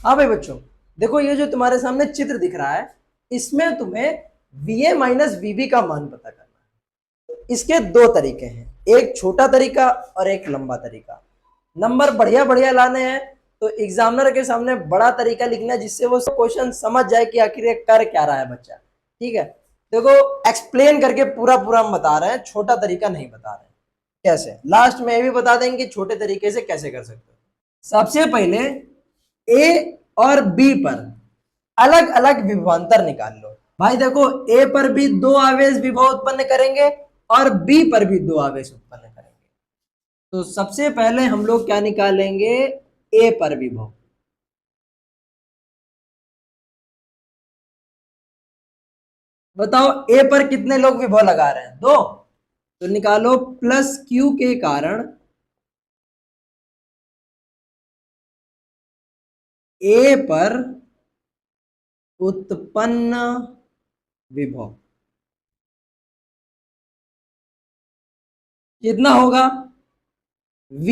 हाँ भाई बच्चों, देखो ये जो तुम्हारे सामने चित्र दिख रहा है, इसमें तुम्हें VA माइनस VB का मान पता करना है। तो इसके दो तरीके हैं, एक छोटा तरीका और एक लंबा तरीका। नंबर बढ़िया बढ़िया लाने हैं तो एग्जामिनर के सामने बड़ा तरीका लिखना है, जिससे वो क्वेश्चन समझ जाए कि आखिर ये कर क्या रहा है बच्चा। ठीक है, देखो एक्सप्लेन करके पूरा पूरा हम बता रहे हैं, छोटा तरीका नहीं बता रहे हैं। कैसे, लास्ट में ये भी बता देंगे कि छोटे तरीके से कैसे कर सकते हो। सबसे पहले ए और बी पर अलग अलग विभवांतर निकाल लो। भाई देखो, ए पर भी दो आवेश विभव उत्पन्न करेंगे और बी पर भी दो आवेश उत्पन्न करेंगे। तो सबसे पहले हम लोग क्या निकालेंगे, ए पर विभव। बताओ ए पर कितने लोग विभव लगा रहे हैं, दो। तो निकालो प्लस क्यू के कारण ए पर उत्पन्न विभव कितना होगा, V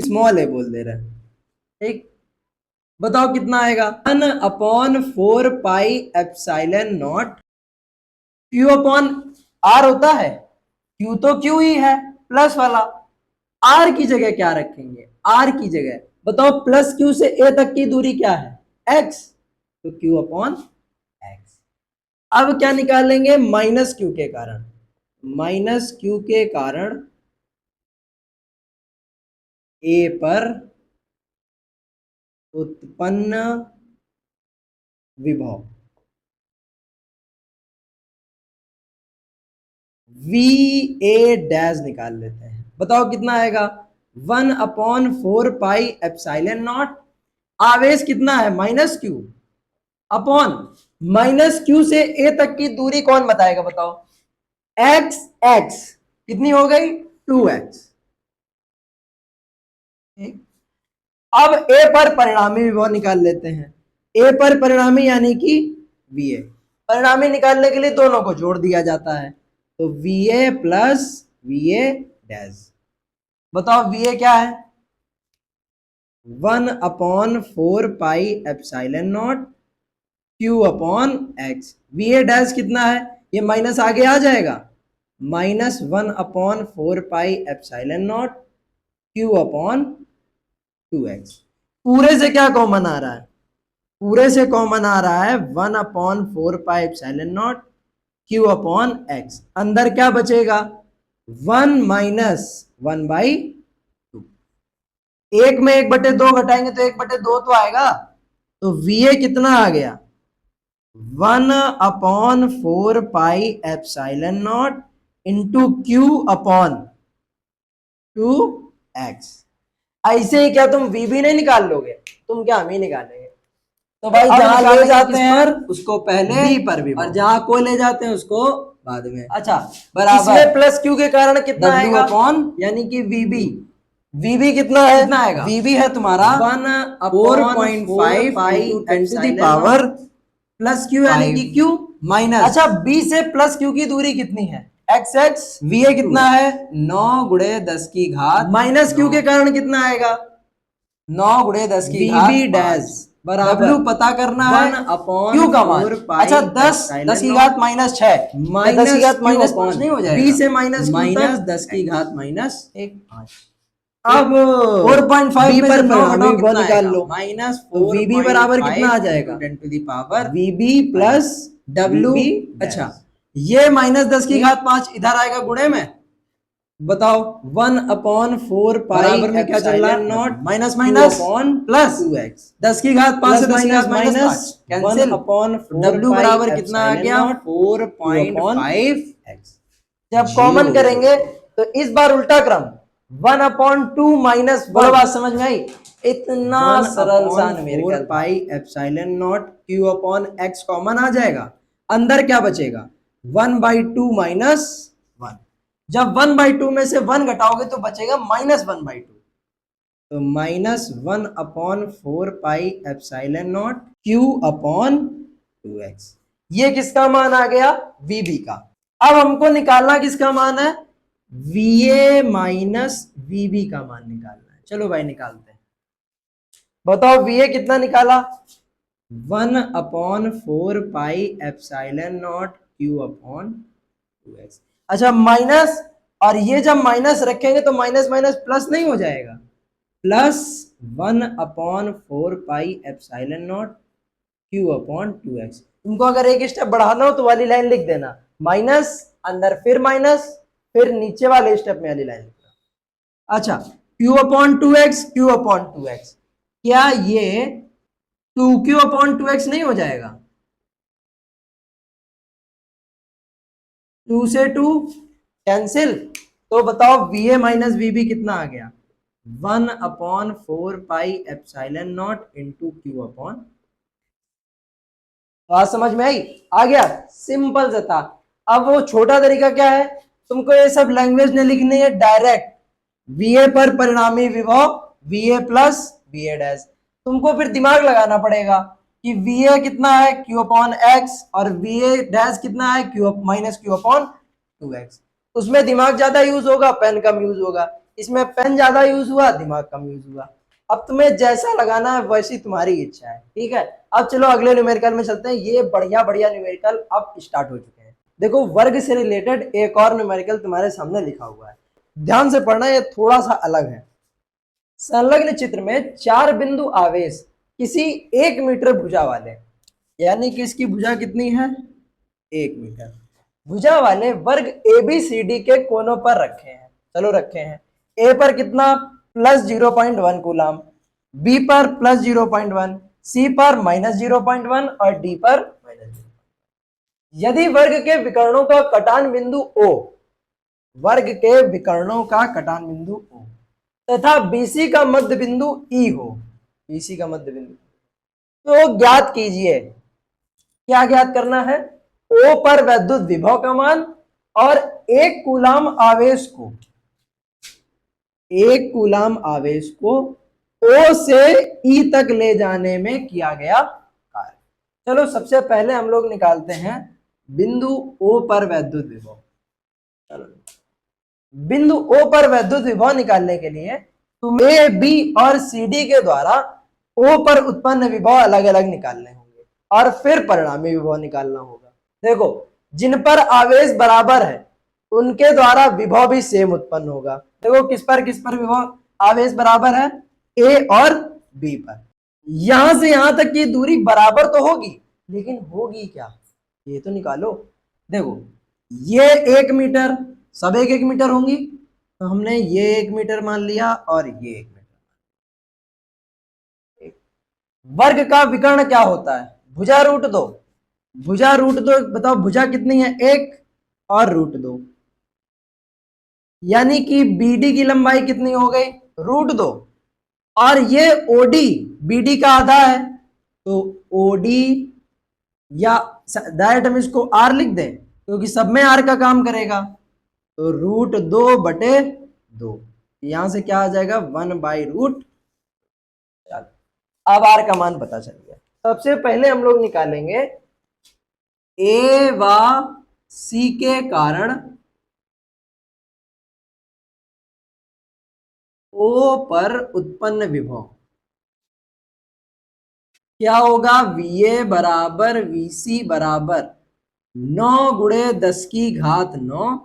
स्मॉल है बोल दे रहे हैं। ठीक, बताओ कितना आएगा, 1/4 pi epsilon not Q upon R होता है। Q तो Q ही है प्लस वाला, R की जगह क्या रखेंगे, R की जगह बताओ प्लस Q से A तक की दूरी क्या है, X, तो Q अपॉन X। अब क्या निकालेंगे, माइनस Q के कारण, माइनस Q के कारण A पर उत्पन्न विभव VA डैश निकाल लेते हैं। बताओ कितना आएगा, 1/4 पाई एप्सिलॉन नॉट, आवेश कितना है minus Q, upon minus Q से A तक की दूरी कौन बताएगा, बताओ, X, X कितनी हो गई, 2X। अब A पर परिणामी विभव निकाल लेते हैं। A पर परिणामी यानी कि VA, परिणामी निकालने के लिए दोनों को जोड़ दिया जाता है, तो VA प्लस VA डैश। बताओ VA क्या है, 1/4 pi epsilon not Q upon X। VA dash कितना है, ये माइनस आगे आ जाएगा, minus 1/4 pi epsilon not Q upon 2X। पूरे से क्या कॉमन आ रहा है, पूरे से कॉमन आ रहा है 1/4 pi epsilon not Q upon X। अंदर क्या बचेगा, 1 - 1/2। एक में 1/2 घटाएंगे तो 1/2 तो आएगा, तो VA कितना आ गया, 1/4 pi epsilon not into Q upon 2X। ऐसे ही क्या तुम VB नहीं निकाल लोगे, तुम क्या हम ही निकालेंगे। तो भाई जहां ले जाते हैं उसको पहले बी पर भी, और जहां को ले जाते हैं उसको बाद में। अच्छा, बराबर, इसमें प्लस Q के कारण कितना आएगा, अपॉन यानी कि VB, VB कितना है, कितना आएगा, VB है तुम्हारा 1/4 पाई प्लस Q यानी कि Q माइनस, अच्छा B से प्लस Q की दूरी कितनी है, XX। VA कितना है, 9 × 10 की घात माइनस Q के कारण कितना आएगा, 9 × 10 की घात VB डैश बराबर, W पता करना है Q का मान। अच्छा 10 × 10 - 6 माइनस 10 की घात -5 नहीं हो जाएगा, B से माइनस 10 की घात -1 अब 4.5 पर परिणामी विभव निकाल लो, माइनस VB बराबर कितना आ जाएगा, 10 VB प्लस W। अच्छा, ये -10 की घात 5 इधर आएगा गुणे में, बताओ 1/4 बराबर में क्या चल रहा है, not minus minus plus 2x, 10 की घात 5 से 10 की घात माइनस कैंसिल, W बराबर कितना आ गया, 4.5x। जब कॉमन करेंगे तो इस बार उल्टा क्रम 1/2 माइनस, बोलो बात समझ में आई, इतना सरल सा numerical. Pi epsilon not Q upon X common आ जाएगा, अंदर क्या बचेगा, 1/2 माइनस 1। जब 1/2 में से 1 घटाओगे तो बचेगा -1/2, तो -1/4 pi epsilon not Q upon 2x। ये किसका मान आ गया, VB का। अब हमको निकालना किसका मान है, VA माइनस VB का मान निकालना है। चलो भाई निकालते हैं। बताओ VA कितना निकाला, 1/4 पाई Q अपॉन 2x। अच्छा माइनस, और ये जब माइनस रखेंगे तो माइनस माइनस प्लस नहीं हो जाएगा, प्लस 1/4 पाई Q अपॉन 2x। तुमको अगर एक स्टेप बढ़ाना हो तो वाली लाइन लिख देना, माइनस अंदर फिर माइनस, फिर नीचे वाले स्टेप में वाली लाइन लिखना। अच्छा Q upon 2x, Q upon 2x, क्या ये 2Q अपॉन 2x नहीं हो जाएगा, 2 से 2 कैंसिल, तो बताओ VA माइनस VB कितना आ गया, 1/4 पाई इंटू Q अपॉन। बात समझ में आई, आ गया, सिंपल सा था। अब वो छोटा तरीका क्या है, तुमको ये सब लैंग्वेज नहीं लिखनी है, डायरेक्ट VA पर परिणामी विभव VA प्लस VA डैश। तुमको फिर दिमाग लगाना पड़ेगा कि VA कितना है Q अपॉन एक्स और VA डैश कितना है Q minus Q upon 2x। उसमें दिमाग ज्यादा यूज होगा, पेन कम यूज होगा, इसमें पेन ज्यादा यूज हुआ, दिमाग कम यूज हुआ। अब तुम्हें जैसा लगाना है वैसी तुम्हारी इच्छा है, ठीक है। अब चलो अगले न्यूमेरिकल में चलते हैं, ये बढ़िया बढ़िया न्यूमेरिकल अब स्टार्ट हो चुके हैं। देखो वर्ग से रिलेटेड एक और न्यूमेरिकल तुम्हारे सामने लिखा हुआ है, ध्यान से पढ़ना, ये थोड़ा सा अलग है। संलग्न चित्र में 4 बिंदु आवेश किसी 1 मीटर भुजा वाले, यानी कि इसकी भुजा कितनी है 1 मीटर, भुजा वाले वर्ग ABCD के कोनों पर रखे हैं। चलो रखे हैं, ए पर कितना प्लस 0.1 कूलम, बी पर प्लस 0.1, सी पर माइनस 0.1 और डी पर माइनस 0। यदि वर्ग के विकर्णों का कटान बिंदु O, वर्ग के विकर्णों का कटान बिंदु O तथा BC का मध्य बिंदु E हो, BC का मध्य बिंदु, तो ज्ञात कीजिए, क्या ज्ञात करना है, O पर वैद्युत विभव का मान और 1 कूलम आवेश को, 1 कूलम आवेश को O से E तक ले जाने में किया गया कार्य। चलो सबसे पहले हम लोग निकालते हैं बिंदु O पर वैद्युत विभव। चलो बिंदु O पर वैद्युत विभव निकालने के लिए तुम्हें A, B और CD के द्वारा O पर उत्पन्न विभव अलग अलग निकालने होंगे और फिर परिणामी विभव निकालना होगा। देखो जिन पर आवेश बराबर है उनके द्वारा विभव भी सेम उत्पन्न होगा। देखो किस पर विभव आवेश बराबर है, A और B पर। यहां से यहां तक की दूरी बराबर तो होगी, लेकिन होगी क्या ये तो निकालो। देखो ये 1 मीटर, सब 1 मीटर होंगी, तो हमने ये 1 मीटर मान लिया और ये 1 मीटर। वर्ग का विकर्ण क्या होता है, भुजा रूट 2, भुजा रूट 2, बताओ भुजा कितनी है 1 और रूट 2, यानी कि BD की लंबाई कितनी हो गई रूट 2, और ये OD BD का आधा है, तो OD या डायरेक्ट हम इसको R लिख दें क्योंकि सब में R का काम करेगा, तो रूट 2 बटे 2, यहां से क्या आ जाएगा 1/√। अब R का मान पता चल गया। सबसे पहले हम लोग निकालेंगे A व C के कारण O पर उत्पन्न विभव क्या होगा, VA बराबर VC बराबर 9 गुणे 10 की घात 9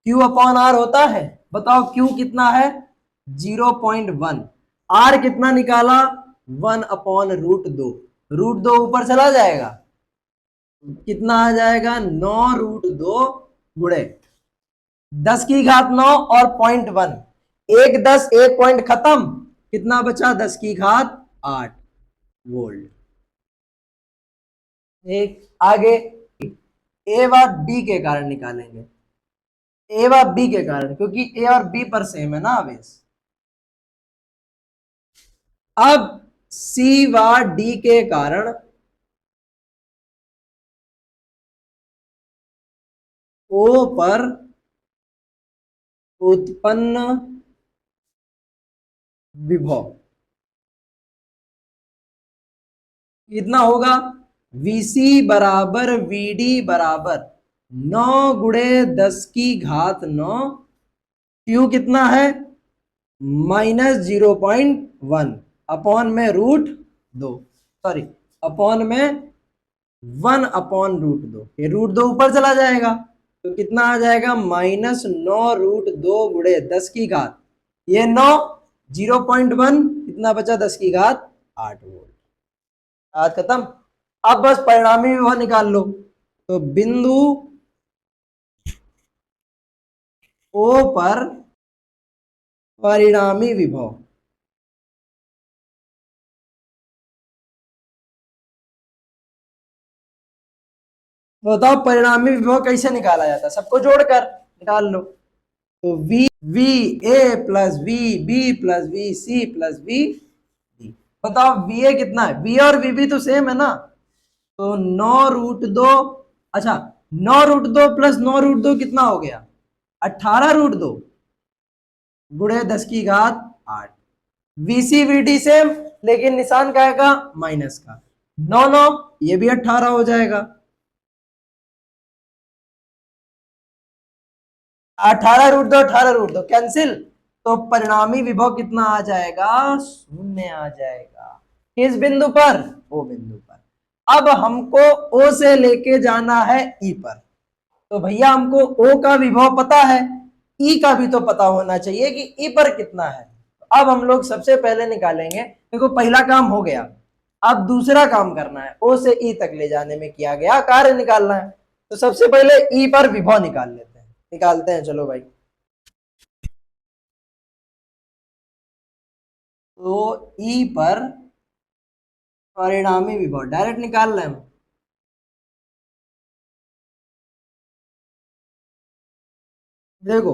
Q अपॉन R होता है। बताओ Q कितना है 0.1, R कितना निकाला 1/√2, रूट 2 ऊपर चला जाएगा, कितना आ जाएगा 9√2 गुणे 10 की घात 9 और 0.1, 1 10 1 पॉइंट खत्म, कितना बचा 10 की घात 8 वोल्ट। एक आगे A व B के कारण निकालेंगे, A व B के कारण, क्योंकि A और B पर सेम है ना आवेश। अब C व D के कारण O पर उत्पन्न विभव कितना होगा, VC बराबर VD बराबर 9 गुणे 10 की घात 9, Q कितना है -0.1, अपॉन में √2, सॉरी अपॉन में 1/√2। ये √2 ऊपर चला जाएगा तो कितना आ जाएगा, -9√2 गुणे 10 की घात, ये 9 0.1 कितना बचा, 10 की घात 8 वोल्ट। आज खत्म। अब बस परिणामी विभव निकाल लो। तो बिंदु O पर परिणामी विभव, बताओ परिणामी विभव कैसे निकाला जाता है, सबको जोड़कर निकाल लो। तो V A plus V B plus V C plus V D. बताओ वी ए कितना है, वी और वी बी तो सेम है ना, तो 9√2, अच्छा 9√2 प्लस 9√2 कितना हो गया, 18√2 गुणे 10 की घात 8। वीसी वीडी सेम, लेकिन निशान क्या आएगा, माइनस का। 9 9 ये भी 18 हो जाएगा, 18√2 कैंसिल, तो परिणामी विभव कितना आ जाएगा, 0 आ जाएगा। किस बिंदु पर, ओ बिंदु पर। अब हमको ओ से लेके जाना है ई पर, तो भैया हमको ओ का विभव पता है, ई का भी तो पता होना चाहिए कि ई पर कितना है। अब हम लोग सबसे पहले निकालेंगे, देखो पहला काम हो गया, अब दूसरा काम करना है, ओ से ई तक ले जाने में किया गया कार्य निकालना है। तो सबसे पहले ई पर विभव निकाल लेते हैं, निकालते हैं, चलो भाई। तो ई पर परिणामी विभव डायरेक्ट निकाल रहे हैं हम। देखो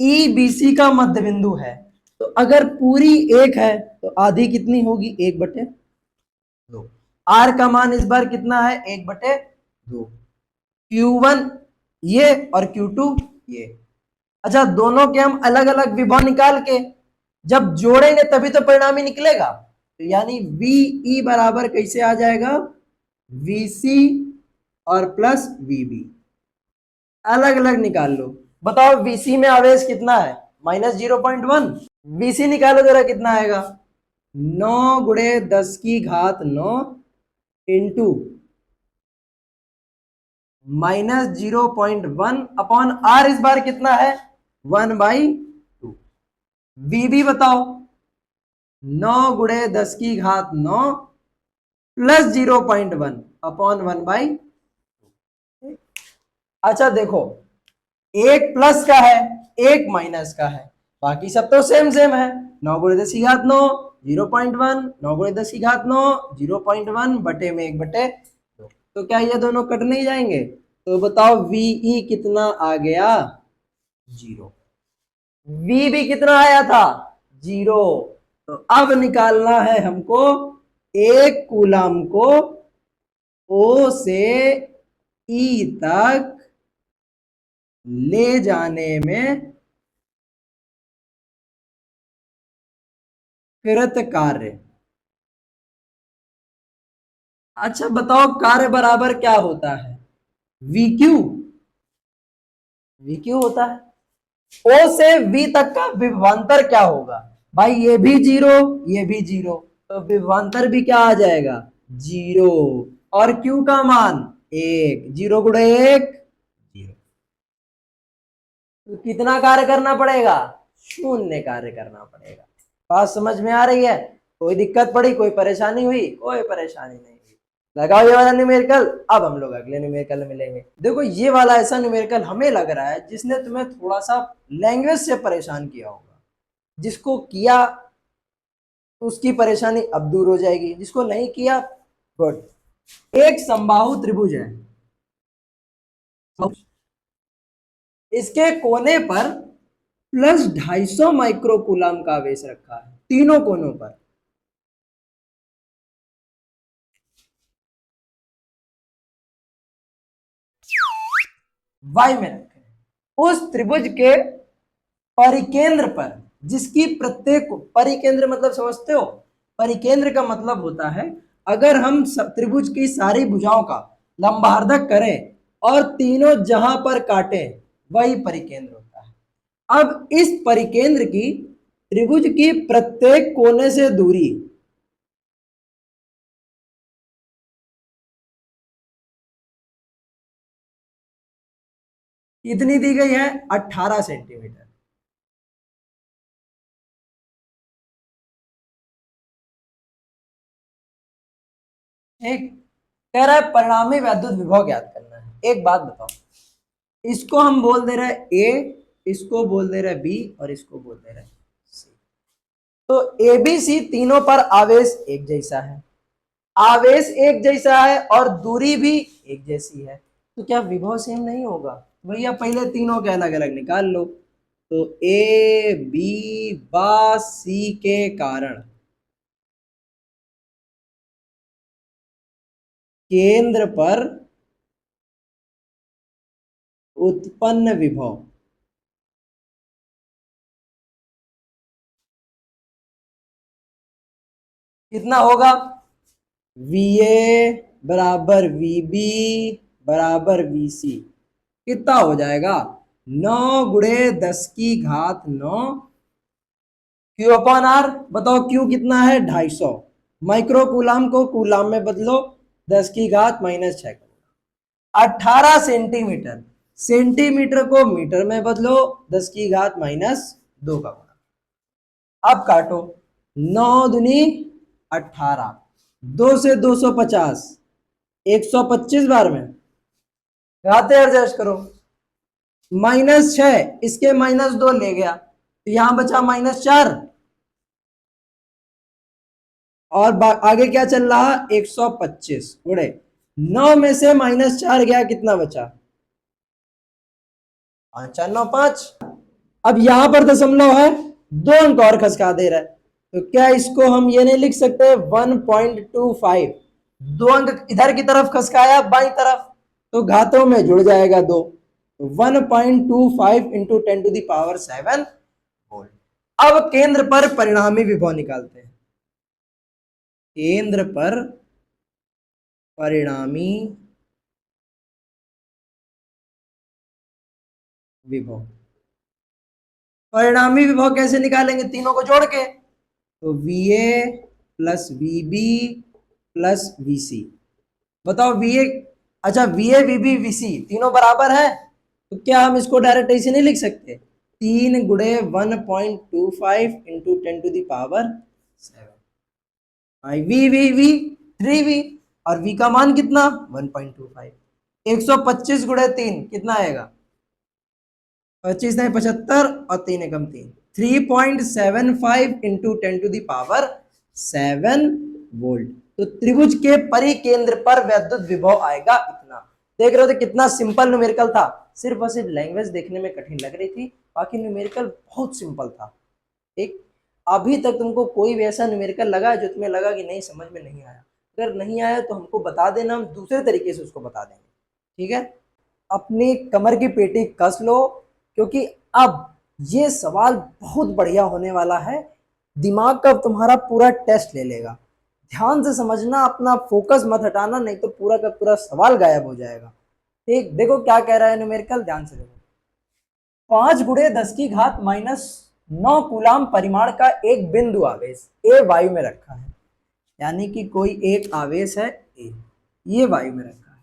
ई बी सी का मध्य बिंदु है, तो अगर पूरी एक है तो आधी कितनी होगी, 1/2। आर का मान इस बार कितना है, 1/2। Q1 ये और Q2 ये। अच्छा दोनों के हम अलग अलग विभव निकाल के जब जोड़ेंगे तभी तो परिणामी निकलेगा, तो यानी VE बराबर कैसे आ जाएगा, VC और प्लस VB, अलग अलग निकाल लो। बताओ VC में आवेश कितना है, -0.1। VC निकालो जरा कितना आएगा, 9 गुणे 10 की घात 9 इंटू -0.1 अपॉन आर, इस बार कितना है, 1/2। VB बताओ, 9 गुणे 10 की घात 9 प्लस 0.1 अपॉन 1/2। अच्छा देखो एक प्लस का है, एक माइनस का है, बाकी सब तो सेम सेम है। 9 गुणे 10 की घात 9 0.1, 9 गुणे 10 की घात 9 0.1 बटे में 1/2, तो क्या ये दोनों कट नहीं जाएंगे। तो बताओ VE कितना आ गया, 0। VB कितना आया था, 0। तो अब निकालना है हमको 1 कूलम को O से E तक ले जाने में कृत कार्य। अच्छा बताओ कार्य बराबर क्या होता है, VQ। VQ होता है। O से V तक का विभवांतर क्या होगा, भाई ये भी 0 ये भी 0, तो विभवांतर भी क्या आ जाएगा, 0। और Q का मान 1, 0 गुणे 1 0। तो कितना कार्य करना पड़ेगा, 0 कार्य करना पड़ेगा। बात समझ में आ रही है, कोई दिक्कत पड़ी, कोई परेशानी हुई, कोई परेशानी नहीं हुई। लगाओ ये वाला न्यूमेरिकल। अब हम लोग अगले न्यूमेरिकल में मिलेंगे। देखो ये वाला ऐसा न्यूमेरिकल हमें लग रहा है जिसने तुम्हें थोड़ा सा लैंग्वेज से परेशान किया होगा, जिसको किया उसकी परेशानी अब दूर हो जाएगी, जिसको नहीं किया गुड। एक समबाहु त्रिभुज है, इसके कोने पर +250 माइक्रोकूलम का आवेश रखा है, तीनों कोनों पर। वाई में रखे उस त्रिभुज के परिकेंद्र पर, जिसकी प्रत्येक, परिकेंद्र मतलब समझते हो, परिकेंद्र का मतलब होता है अगर हम त्रिभुज की सारी भुजाओं का लंबार्धक करें और तीनों जहां पर काटें वही परिकेंद्र होता है। अब इस परिकेंद्र की त्रिभुज की प्रत्येक कोने से दूरी कितनी दी गई है? 18 सेंटीमीटर। एक कह रहा है परिणामी वैद्युत विभव ज्ञात करना है। एक बात बताओ, इसको हम बोल दे रहे हैं ए, इसको बोल दे रहे हैं बी, और इसको बोल दे रहे हैं सी। तो ए बी सी तीनों पर आवेश एक जैसा है, आवेश एक जैसा है और दूरी भी एक जैसी है, तो क्या विभव सेम नहीं होगा? भैया पहले तीनों के अलग अलग निकाल लो। तो ए बी व सी के कारण केंद्र पर उत्पन्न विभव कितना होगा? VA बराबर VB बराबर VC। कितना हो जाएगा? 9 गुणे 10 की घात 9 Q अपॉन R। बताओ Q कितना है? 250। माइक्रो कूलाम को कूलाम में बदलो, 10 की घात -6। 18 सेंटीमीटर, सेंटीमीटर को मीटर में बदलो, 10 की घात -2 का गुणा। अब काटो, 9 दूनी 18, 2 से 250, 125 बार में घाते एडजस्ट करो। -6 इसके -2 ले गया, तो यहां बचा -4, और आगे क्या चल रहा? 125 गुणे 9 में से -4 गया, कितना बचा? 595। अब यहां पर दशमलव है, 2 अंक और खसका दे रहा है, तो क्या इसको हम ये नहीं लिख सकते 1.25? 2 अंक इधर की तरफ खसकाया बाई तरफ, तो घातों में जुड़ जाएगा 2, तो 1.25 इंटू 10⁷ वोल्ट। अब केंद्र पर परिणामी विभव निकालते हैं। केंद्र पर परिणामी विभव, परिणामी विभव कैसे निकालेंगे? तीनों को जोड़ के, तो VA plus VB plus VC। बताओ VA, अच्छा VA VB VC तीनों बराबर है, तो क्या हम इसको डायरेक्ट ऐसे नहीं लिख सकते? 3 गुणे 1.25 इंटू 10⁷ V 3V, और V का मान कितना? 1.25। 125 गुणे 3 कितना आएगा? 25 नहीं 75, और 3 एकम 3, 3.75 इंटू 10⁷ वोल्ट। तो त्रिभुज के परिकेंद्र पर वैद्युत विभव आएगा इतना। देख रहे हो तो कितना सिंपल न्यूमेरिकल था, सिर्फ और सिर्फ लैंग्वेज देखने में कठिन लग रही थी, बाकी न्यूमेरिकल बहुत सिंपल था। ठीक, अभी तक तुमको कोई भी ऐसा न्यूमेरिकल लगा जो तुम्हें लगा कि नहीं समझ में नहीं आया? अगर नहीं आया तो हमको बता देना, हम दूसरे तरीके से उसको बता देंगे। ठीक है, अपनी कमर की पेटी कस लो, क्योंकि अब ये सवाल बहुत बढ़िया होने वाला है। दिमाग का तुम्हारा पूरा टेस्ट ले लेगा। ध्यान से समझना, अपना फोकस मत हटाना, नहीं तो पूरा का पूरा सवाल गायब हो जाएगा। ठीक, देखो क्या कह रहा है न्यूमेरिकल, ध्यान से देखो। 5 गुणे 10 की घात -9 कूलाम परिमाण का एक बिंदु आवेश ए वायु में रखा है, यानी कि कोई एक आवेश है ए, ये वायु में रखा है।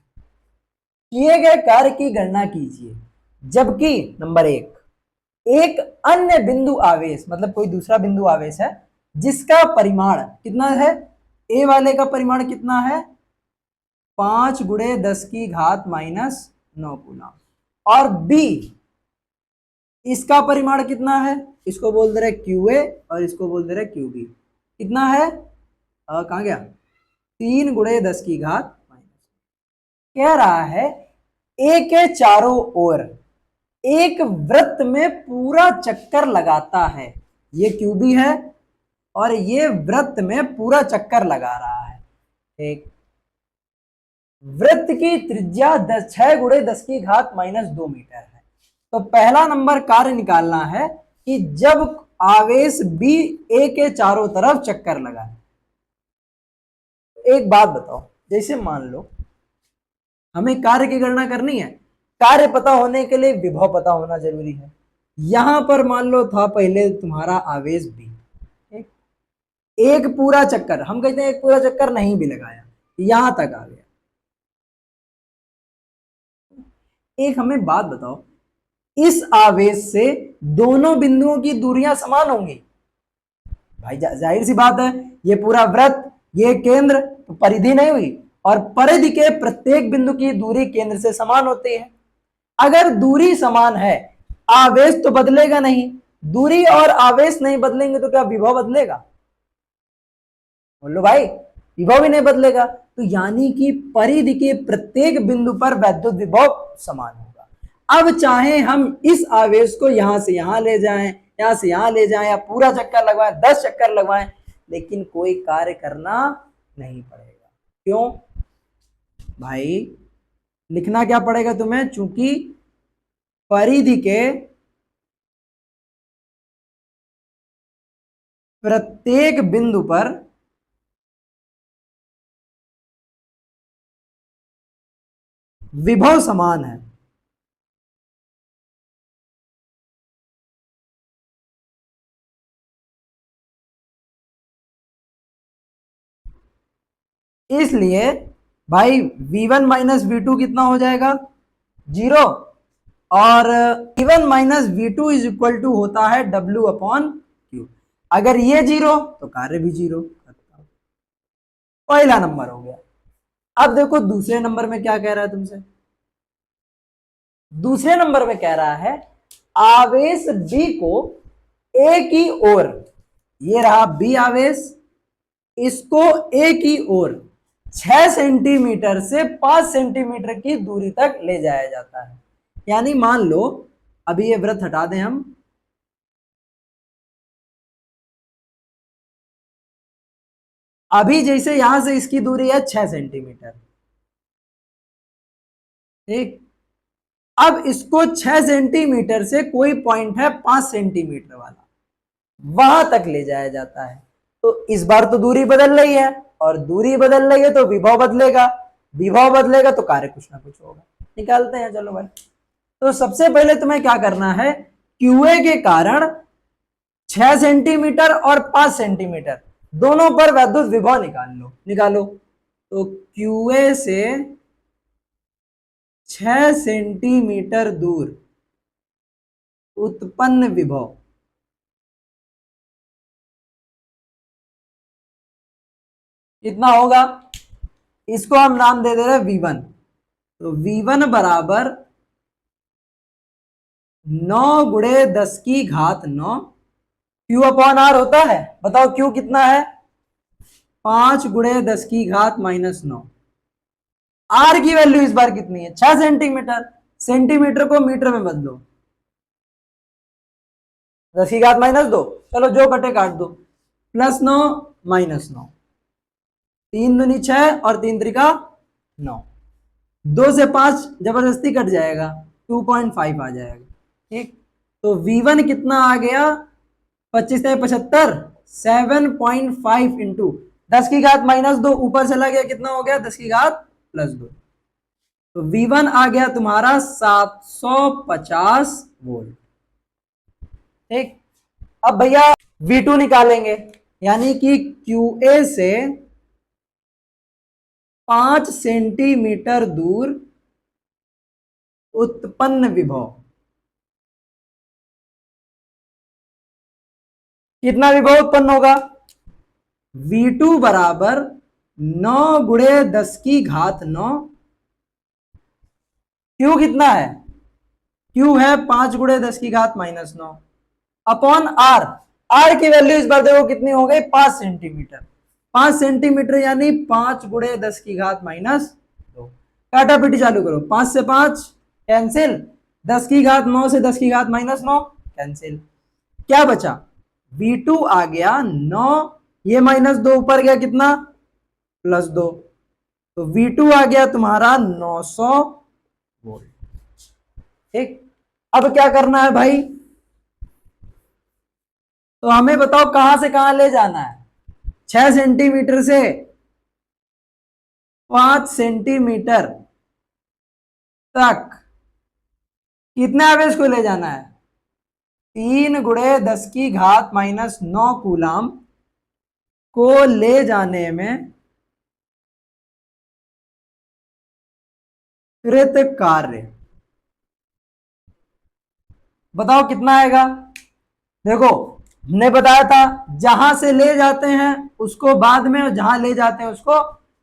किए गए कार्य की गणना कीजिए, जबकि नंबर एक अन्य बिंदु आवेश, मतलब कोई दूसरा बिंदु आवेश है, जिसका परिमाण कितना है? ए वाले का परिमाण कितना है? 5 गुणे 10 की घात -9 कूलाम, और बी इसका परिमाण कितना है? इसको बोल दे रहे QA और इसको बोल दे रहे QB। कितना है? कहाँ गया? 3 गुणे 10 की घात -। कह रहा है ए के चारों ओर एक वृत्त में पूरा चक्कर लगाता है, ये QB है, और ये वृत्त में पूरा चक्कर लगा रहा है। ठीक, वृत्त की त्रिज्या 6 गुणे 10 की घात -2 मीटर है। तो पहला नंबर कार्य निकालना है कि जब आवेश B A के चारों तरफ चक्कर लगाए। एक बात बताओ, जैसे मान लो हमें कार्य की गणना करनी है, कार्य पता होने के लिए विभव पता होना जरूरी है। यहां पर मान लो था पहले तुम्हारा आवेश बी, एक पूरा चक्कर, हम कहते हैं एक पूरा चक्कर नहीं भी लगाया, यहां तक आ गया। एक हमें बात बताओ, इस आवेश से दोनों बिंदुओं की दूरियां समान होंगी? भाई जाहिर सी बात है, ये पूरा वृत्त, ये केंद्र, तो परिधि नहीं हुई, और परिधि के प्रत्येक बिंदु की दूरी केंद्र से समान होती है। अगर दूरी समान है, आवेश तो बदलेगा नहीं, दूरी और आवेश नहीं बदलेंगे तो क्या विभव बदलेगा? बोलो भाई, विभव ही नहीं बदलेगा। तो यानी कि परिधि के प्रत्येक बिंदु पर वैद्युत विभव समान होगा। अब चाहे हम इस आवेश को यहां से यहां ले जाएं, यहां से यहां ले जाएं, या पूरा चक्कर लगवाएं, 10 चक्कर लगवाएं, लेकिन कोई कार्य करना नहीं पड़ेगा। क्यों भाई? लिखना क्या पड़ेगा तुम्हें? चूंकि परिधि के प्रत्येक बिंदु पर विभव समान है। इसलिए भाई v1 माइनस वी2 कितना हो जाएगा? 0। और v1 माइनस वी2 इज इक्वल टू होता है W अपॉन Q। अगर ये 0 तो कार्य भी 0। पहला नंबर हो गया। अब देखो दूसरे नंबर में क्या कह रहा है तुमसे। दूसरे नंबर में कह रहा है आवेश B को A की ओर, ये रहा B आवेश, इसको A की ओर 6 सेंटीमीटर से 5 सेंटीमीटर की दूरी तक ले जाया जाता है। यानी मान लो, अभी ये वृत्त हटा दें हम, अभी जैसे यहां से इसकी दूरी है 6 सेंटीमीटर, ठीक। अब इसको 6 सेंटीमीटर से कोई पॉइंट है 5 सेंटीमीटर वाला, वहां तक ले जाया जाता है। तो इस बार तो दूरी बदल रही है, और दूरी बदल रही है तो विभव बदलेगा, विभव बदलेगा तो कार्य कुछ ना कुछ होगा। निकालते हैं, चलो भाई। तो सबसे पहले तुम्हें क्या करना है, क्यूए के कारण 6 सेंटीमीटर और 5 सेंटीमीटर दोनों पर वैद्युत विभव निकाल लो, निकालो। तो क्यूए से 6 सेंटीमीटर दूर उत्पन्न विभव कितना होगा? इसको हम नाम दे दे रहे V1। तो V1 बराबर 9 गुणे 10 की घात 9 Q अपॉन R होता है। बताओ Q कितना है? 5 गुणे 10 की घात माइनस 9। R की वैल्यू इस बार कितनी है? 6 सेंटीमीटर। सेंटीमीटर को मीटर में बदलो, 10 की घात माइनस 2, चलो जो कटे काट दो, +9 -9, 3 दूनी 6 और 3 त्रिका 9, 2 से 5 जबरदस्ती कट जाएगा, 2.5 आ जाएगा, ठीक। तो V1 कितना आ गया? 25 से 75, 7.5 इंटू 10 की घात -2 ऊपर चला गया, कितना हो गया? 10 की घात +2। तो V1 आ गया तुम्हारा 750 वोल्ट, ठीक। अब भैया V2 निकालेंगे, यानी कि QA से 5 सेंटीमीटर दूर उत्पन्न विभव, कितना विभव उत्पन्न होगा? V2 बराबर 9 गुणे 10 की घात 9। Q कितना है? Q है 5 गुणे 10 की घात -9 अपॉन R। R की वैल्यू इस बार देखो कितनी हो गई? 5 सेंटीमीटर। 5 सेंटीमीटर यानी 5 गुणे 10 की घात -2। काटा पीटी चालू करो, 5 से 5 कैंसिल, 10 की घात 9 से 10 की घात -9 कैंसिल। क्या बचा? V2 आ गया 9, ये -2 ऊपर गया, कितना? +2। तो V2 आ गया तुम्हारा 900 वोल्ट, ठीक। अब क्या करना है भाई? तो हमें बताओ कहां से कहां ले जाना है? 6 सेंटीमीटर से 5 सेंटीमीटर तक कितने आवेश को ले जाना है? 3 × 10⁻⁹ कूलाम को ले जाने में कृत कार्य, बताओ कितना आएगा। देखो हमने बताया था जहां से ले जाते हैं उसको बाद में और जहां ले जाते हैं उसको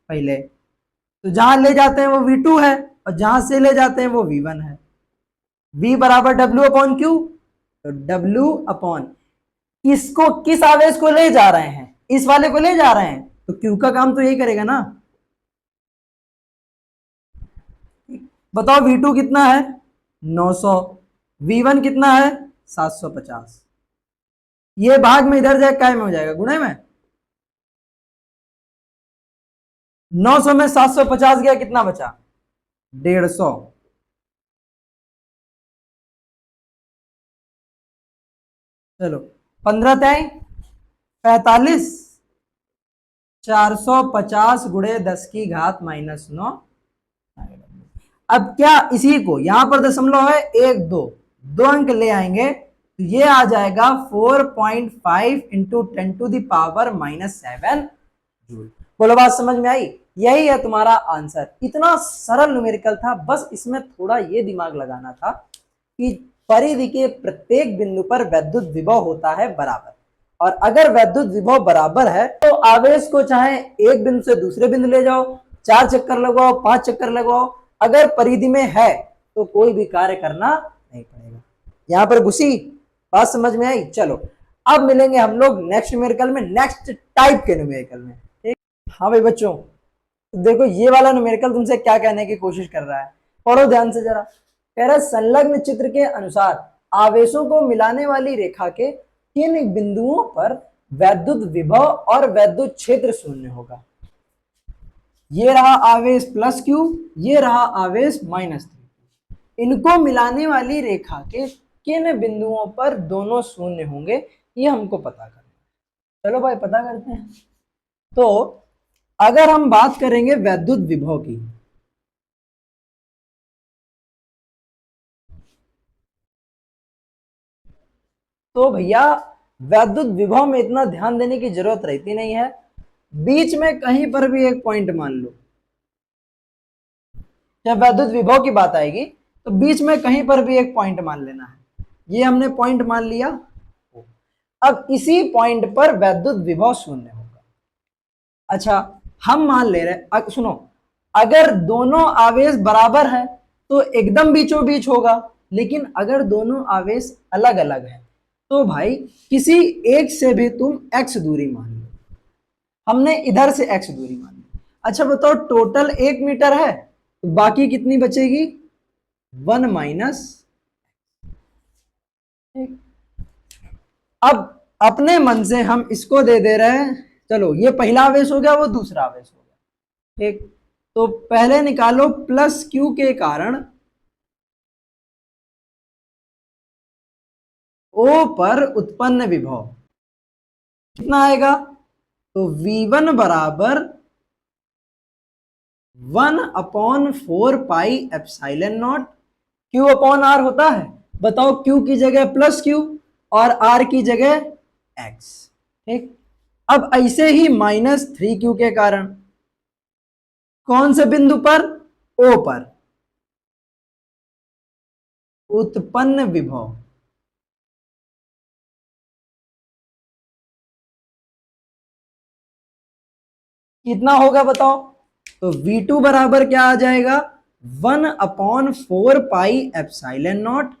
पहले। तो जहां ले जाते हैं वो V2 है और जहां से ले जाते हैं वो V1 है। V बराबर W/Q। तो W/ किसको, किस आवेश को ले जा रहे हैं, इस वाले को ले जा रहे हैं, तो Q का काम तो यही करेगा ना। बताओ V2 कितना है 900, V1 कितना है 750। ये भाग में इधर जाए काय में हो जाएगा, गुणे में। 900 में 750 गया, कितना बचा 150। चलो 15 तय 45, 450 × 10⁻⁻9। अब क्या इसी को यहां पर दशमलव है 1 2 दो अंक ले आएंगे तो ये आ जाएगा 4.5 × 10⁻⁻7 जूल। बोलो बात समझ में आई। यही है तुम्हारा आंसर। इतना सरल न्यूमेरिकल था, बस इसमें थोड़ा ये दिमाग लगाना था कि परिधि के प्रत्येक बिंदु पर वैद्युत विभव होता है बराबर, और अगर वैद्युत विभव बराबर है तो आवेश को चाहे एक बिंदु से दूसरे बिंदु ले जाओ, 4 चक्कर लगवाओ, 5 चक्कर लगवाओ, अगर परिधि में है तो कोई भी कार्य करना नहीं पड़ेगा। यहां पर घुसी बात समझ में आई। चलो अब मिलेंगे हम लोग नेक्स्ट न्यूमेरिकल में, नेक्स्ट टाइप के न्यूमेरिकल में। ठीक, हाँ भाई बच्चों देखो ये वाला न्यूमेरिकल तुमसे क्या कहने की कोशिश कर रहा है, पढ़ो ध्यान से जरा। कह रहा है संलग्न चित्र के अनुसार आवेशों को मिलाने वाली रेखा के किन बिंदुओं पर वैद्युत विभव और वैद्युत क्षेत्र शून्य होगा। ये रहा आवेश +Q, ये रहा आवेश -3। इनको मिलाने वाली रेखा के किन बिंदुओं पर दोनों शून्य होंगे, ये हमको पता करना है। चलो भाई पता करते हैं। तो अगर हम बात करेंगे वैद्युत विभव की, तो भैया वैद्युत विभव में इतना ध्यान देने की जरूरत रहती नहीं है। बीच में कहीं पर भी एक पॉइंट मान लो, जब वैद्युत विभव की बात आएगी तो बीच में कहीं पर भी एक पॉइंट मान लेना है। ये हमने पॉइंट मान लिया। अब इसी पॉइंट पर वैद्युत विभव शून्य होगा। अच्छा हम मान ले रहे, सुनो, अगर दोनों आवेश बराबर है तो एकदम बीचों बीच होगा, लेकिन अगर दोनों आवेश अलग अलग है तो भाई किसी एक से भी तुम x दूरी मान लो। हमने इधर से x दूरी मान ली। अच्छा बताओ टोटल 1 मीटर है तो बाकी कितनी बचेगी 1 - अब अपने मन से हम इसको दे दे रहे हैं। चलो ये पहला आवेश हो गया, वो दूसरा आवेश हो गया। ठीक, तो पहले निकालो +Q के कारण O पर उत्पन्न विभव कितना आएगा, तो V1 बराबर 1/4πε0 Q/R होता है। बताओ Q की जगह +Q और R की जगह X। ठीक, अब ऐसे ही -3Q के कारण कौन से बिंदु पर, O पर उत्पन्न विभव कितना होगा बताओ, तो V2 बराबर क्या आ जाएगा 1/4πε0।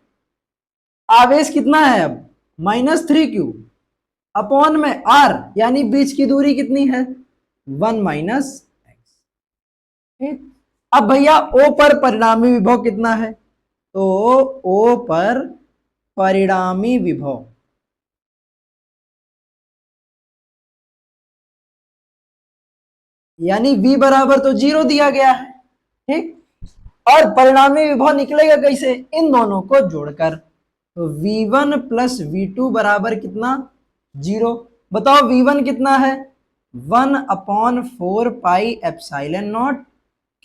आवेश कितना है अब -3Q अपॉन में R, यानी बीच की दूरी कितनी है 1 - x। ठीक, अब भैया O पर परिणामी विभव कितना है, तो O पर परिणामी विभव यानी V बराबर तो 0 दिया गया है। ठीक, और परिणामी विभव निकलेगा कैसे, इन दोनों को जोड़कर, तो V1 + V2 बराबर कितना 0। बताओ V1 कितना है 1/4πε0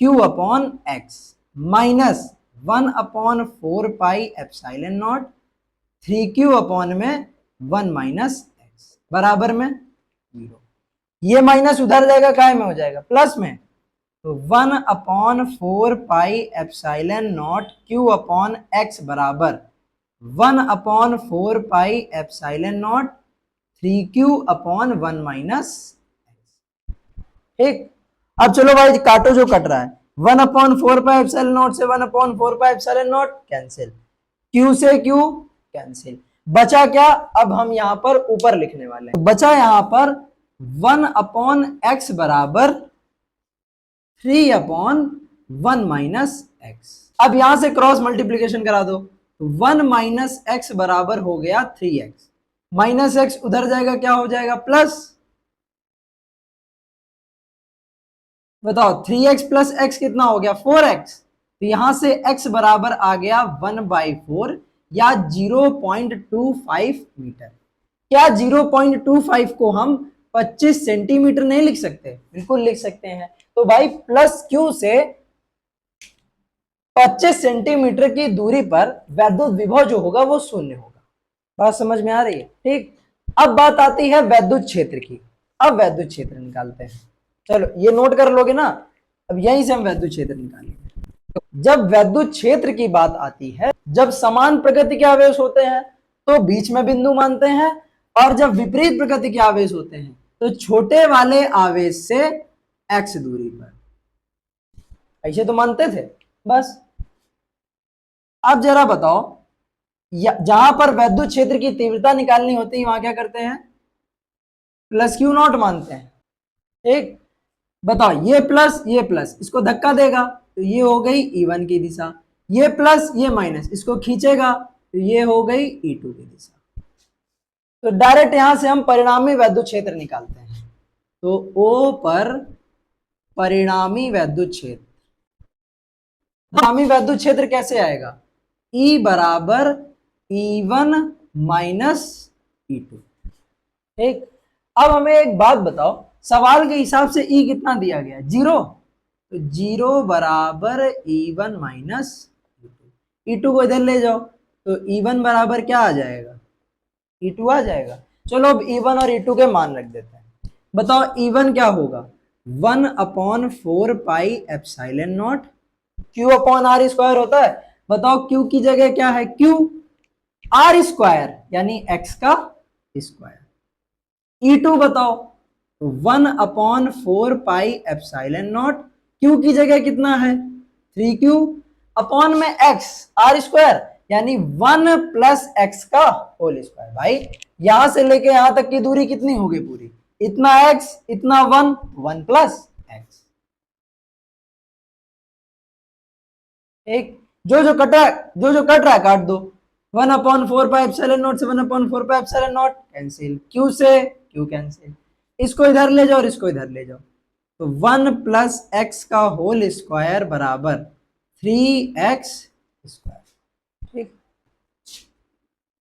Q/x -1/4πε0 3q अपॉन में 1 माइनस एक्स बराबर में 0। ये माइनस उधर जाएगा, काय में हो जाएगा प्लस में, तो 1/4 pi epsilon not q upon x बराबर 1/4 pi epsilon not 3q upon 1 minus x. ठीक, अब चलो भाई काटो जो कट रहा है, 1/4 पाई एप्सिलॉन नॉट से 1/4 pi epsilon not cancel, q से q कैंसिल, बचा क्या, अब हम यहां पर ऊपर लिखने वाले हैं, तो बचा यहां पर 1/x बराबर 3/1 माइनस एक्स। अब यहां से क्रॉस मल्टीप्लीकेशन करा दो, तो 1 माइनस एक्स बराबर हो गया 3x, माइनस एक्स उधर जाएगा क्या हो जाएगा प्लस, बताओ 3x प्लस एक्स कितना हो गया 4x, तो यहां से x बराबर आ गया 1/4 या 0.25 मीटर। क्या 0.25 को हम 25 सेंटीमीटर नहीं लिख सकते, बिल्कुल लिख सकते हैं। तो भाई प्लस क्यू से 25 सेंटीमीटर की दूरी पर वैद्युत विभव जो होगा वो शून्य होगा। बात समझ में आ रही है? ठीक, अब बात आती है वैद्युत क्षेत्र की। अब वैद्युत क्षेत्र निकालते हैं, चलो ये नोट कर लोगे ना, अब यहीं से हम वैद्युत क्षेत्र निकालेंगे। तो जब वैद्युत क्षेत्र की बात आती है, जब समान प्रकृति के आवेश होते हैं तो बीच में बिंदु मानते हैं, और जब विपरीत प्रकृति के आवेश होते हैं तो छोटे वाले आवेश से x दूरी पर, ऐसे तो मानते थे बस। अब जरा बताओ, जहां पर वैद्युत क्षेत्र की तीव्रता निकालनी होती है वहां क्या करते हैं, प्लस क्यू नॉट मानते हैं। ठीक, बताओ ये प्लस इसको धक्का देगा तो ये हो गई E1 की दिशा, ये प्लस ये माइनस इसको खींचेगा तो ये हो गई E2 की दिशा। तो डायरेक्ट यहां से हम परिणामी वैद्युत क्षेत्र निकालते हैं, तो O पर परिणामी वैद्युत क्षेत्र, परिणामी वैद्युत क्षेत्र कैसे आएगा, E बराबर E1 माइनस E2। ठीक, अब हमें एक बात बताओ, सवाल के हिसाब से E कितना दिया गया, 0, तो 0 बराबर E1 माइनस E2 को इधर ले जाओ तो E1 बराबर क्या आ जाएगा, E2 आ जाएगा। चलो अब E1 और E2 के मान रख देते हैं, बताओ E1 क्या होगा, 1/4 pi epsilon not Q upon R square होता है, बताओ Q की जगह क्या है, Q R स्क्वायर यानी x का स्क्वायर। E2 बताओ, 1/4 पाई एप्सिलॉन नॉट, Q की जगह कितना है 3Q अपॉन में x R स्क्वायर यानी 1 प्लस एक्स का होल स्क्वायर। भाई यहां से लेके यहां तक की दूरी कितनी होगी पूरी, इतना x इतना 1 प्लस एक्स। एक जो कट रहा है काट दो, 1/4 पाई एप्सिलॉन नॉट से 1/4 pi epsilon not cancel, Q से Q कैंसिल, इसको इधर ले जाओ और इसको इधर ले जाओ, तो 1 प्लस एक्स का होल स्क्वायर बराबर 3x स्क्वायर। ठीक,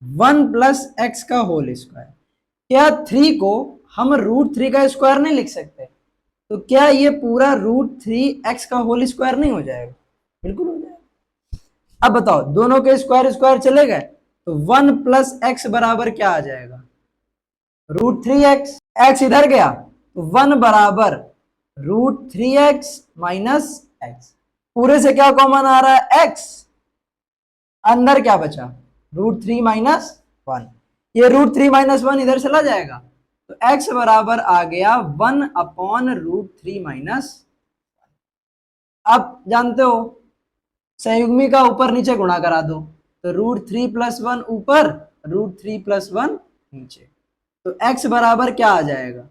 1 प्लस एक्स का होल स्क्वायर, क्या 3 को हम √3 का स्क्वायर नहीं लिख सकते, तो क्या ये पूरा √3x का होल स्क्वायर नहीं हो जाएगा, बिल्कुल हो जाएगा। अब बताओ दोनों के स्क्वायर स्क्वायर चले गए, तो 1 प्लस एक्स बराबर क्या आ जाएगा, √3x, x इधर गया तो 1 बराबर √3x माइनस एक्स, पूरे से क्या कॉमन आ रहा है x, अंदर क्या बचा √3 माइनस 1, ये √3 माइनस 1 इधर चला जाएगा तो x बराबर आ गया 1/√3 माइनस। अब जानते हो संयुग्मी का ऊपर नीचे गुणा करा दो, तो √3 + 1 ऊपर √3 + 1 नीचे, तो x बराबर क्या आ जाएगा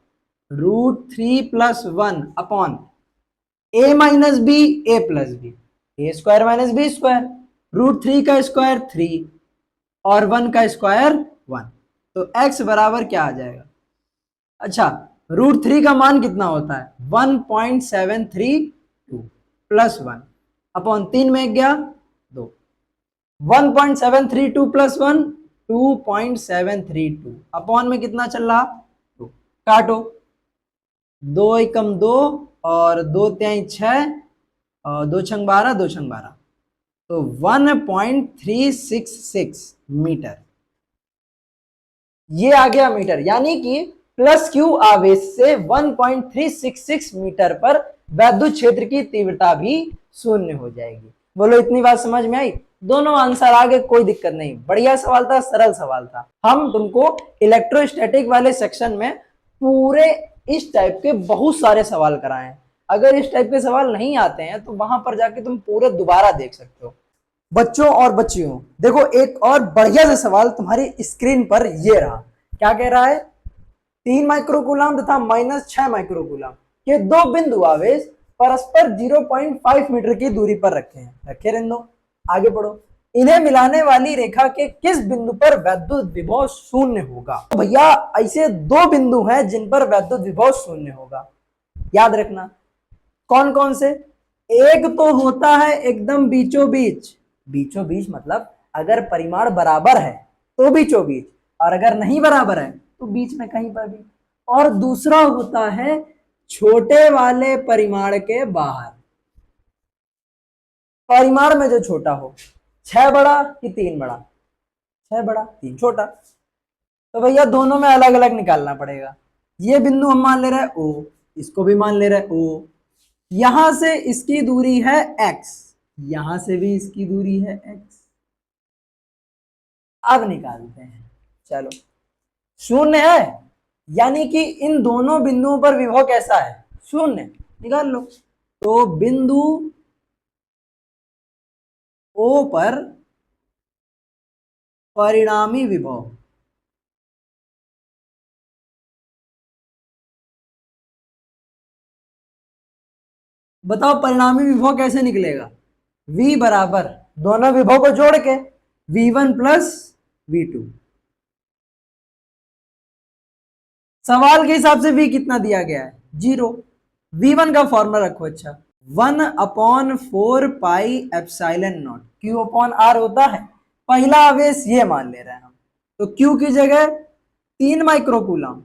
√3 + 1 upon a minus B a plus B, A square minus B square, √3 का स्क्वायर 3 और 1 का स्क्वायर 1, तो x बराबर क्या आ जाएगा, अच्छा √3 का मान कितना होता है 1.732 प्लस 1 अपॉन 3 में गया 2, 1.732 प्लस 1 2.732 अपॉन में कितना चल रहा 2, काटो 2 एकम 2 और 2 तिहाई 6 और 2 छंग 12 2 छंग 12, तो 1.366 मीटर ये आ गया मीटर, यानी कि प्लस क्यू आवेश से 1.366 मीटर पर वैद्युत क्षेत्र की तीव्रता भी शून्य हो जाएगी। बोलो इतनी बात समझ में आई? दोनों आंसर आ गए, कोई दिक्कत नहीं, बढ़िया सवाल था, सरल सवाल था। हम तुमको इलेक्ट्रोस्टैटिक वाले सेक्शन में पूरे इस टाइप के बहुत सारे सवाल कराए हैं। अगर इस टाइप के सवाल नहीं आते हैं तो वहां पर जाके तुम पूरे दोबारा देख सकते हो। बच्चों और बच्चियों, देखो एक और बढ़िया सा सवाल तुम्हारी स्क्रीन पर ये रहा। क्या कह रहा है? 3 माइक्रोकूलम तथा -6 माइक्रोकूलम के दो बिंदु आवेश परस्पर 0.5 मीटर की दूरी पर रखे हैं। रखे रहने दो, आगे बढ़ो। इन्हें मिलाने वाली रेखा के किस बिंदु पर वैद्युत विभव शून्य होगा? तो भैया ऐसे दो बिंदु हैं जिन पर वैद्युत विभव शून्य होगा, याद रखना। कौन कौन से? एक तो होता है एकदम बीचों बीच, बीचों बीच मतलब अगर परिमाण बराबर है तो बीचों बीच, और अगर नहीं बराबर है तो बीच में कहीं पर भी। और दूसरा होता है छोटे वाले परिमाण के बाहर, परिमाण में जो छोटा हो, 6 बड़ा कि 3 बड़ा, 6 बड़ा 3 छोटा। तो भैया दोनों में अलग अलग निकालना पड़ेगा। ये बिंदु हम मान ले रहे हैं ओ, इसको भी मान ले रहे हैं ओ, यहां से इसकी दूरी है x, यहां से भी इसकी दूरी है x। अब निकालते हैं, चलो। शून्य है, यानी कि इन दोनों बिंदुओं पर विभव कैसा है? शून्य। निकाल लो। तो बिंदु O पर परिणामी विभव, बताओ परिणामी विभव कैसे निकलेगा? V बराबर दोनों विभव को जोड़ के V1 प्लस V2। सवाल के हिसाब से V कितना दिया गया है? 0। V1 का फॉर्मूला रखो, अच्छा 1/4 pi epsilon not, Q upon R होता है। पहला आवेश ये मान ले रहे हैं हम, तो Q की जगह 3 माइक्रोकूलम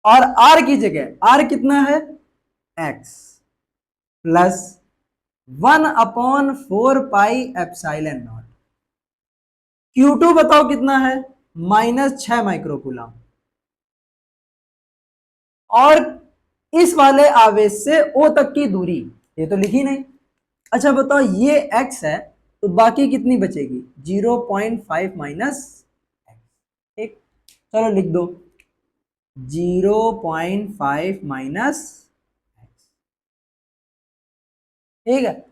और R की जगह R कितना है? X plus 1/4 pi epsilon not. Q2 बताओ कितना है? -6 माइक्रोकूलम। और इस वाले आवेश से O तक की दूरी ये तो लिखी नहीं। अच्छा बताओ ये x है तो बाकी कितनी बचेगी? 0.5 माइनस x। ठीक, चलो लिख दो 0.5 माइनस x। ठीक है।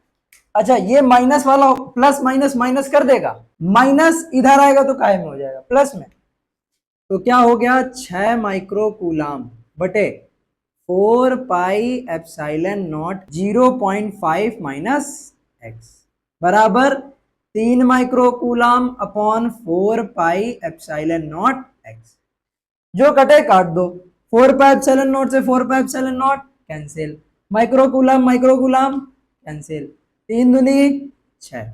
अच्छा ये माइनस वाला प्लस माइनस माइनस कर देगा, माइनस इधर आएगा तो काहे में हो जाएगा? प्लस में। तो क्या हो गया? 6 माइक्रोकूलम बटे 4 पाई एप्सिलॉन नॉट 0.5 माइनस एक्स बराबर 3 microcoulomb upon 4 pi epsilon not x. जो कटे काट दो, 4 पाई एप्सिलॉन नॉट से 4 पाई epsilon not cancel, microcoulomb microcoulomb cancel, 3 दूनी 6।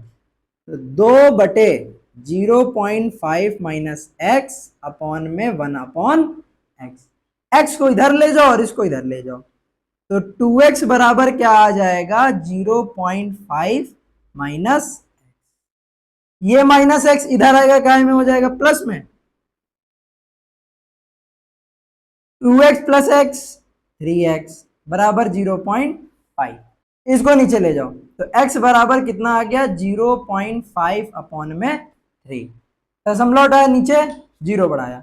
तो 2/0.5 माइनस एक्स अपॉन में 1/एक्स। एक्स को इधर ले जाओ और इसको इधर ले जाओ, तो 2x बराबर क्या आ जाएगा? 0.5 माइनस, ये माइनस एक्स इधर आएगा, काय में हो जाएगा? प्लस में। 2x प्लस एक्स 3x बराबर 0.5। इसको नीचे ले जाओ तो x बराबर कितना आ गया? 0.5 अपॉन में 3। दशमलव हटाया, नीचे 0 बढ़ाया,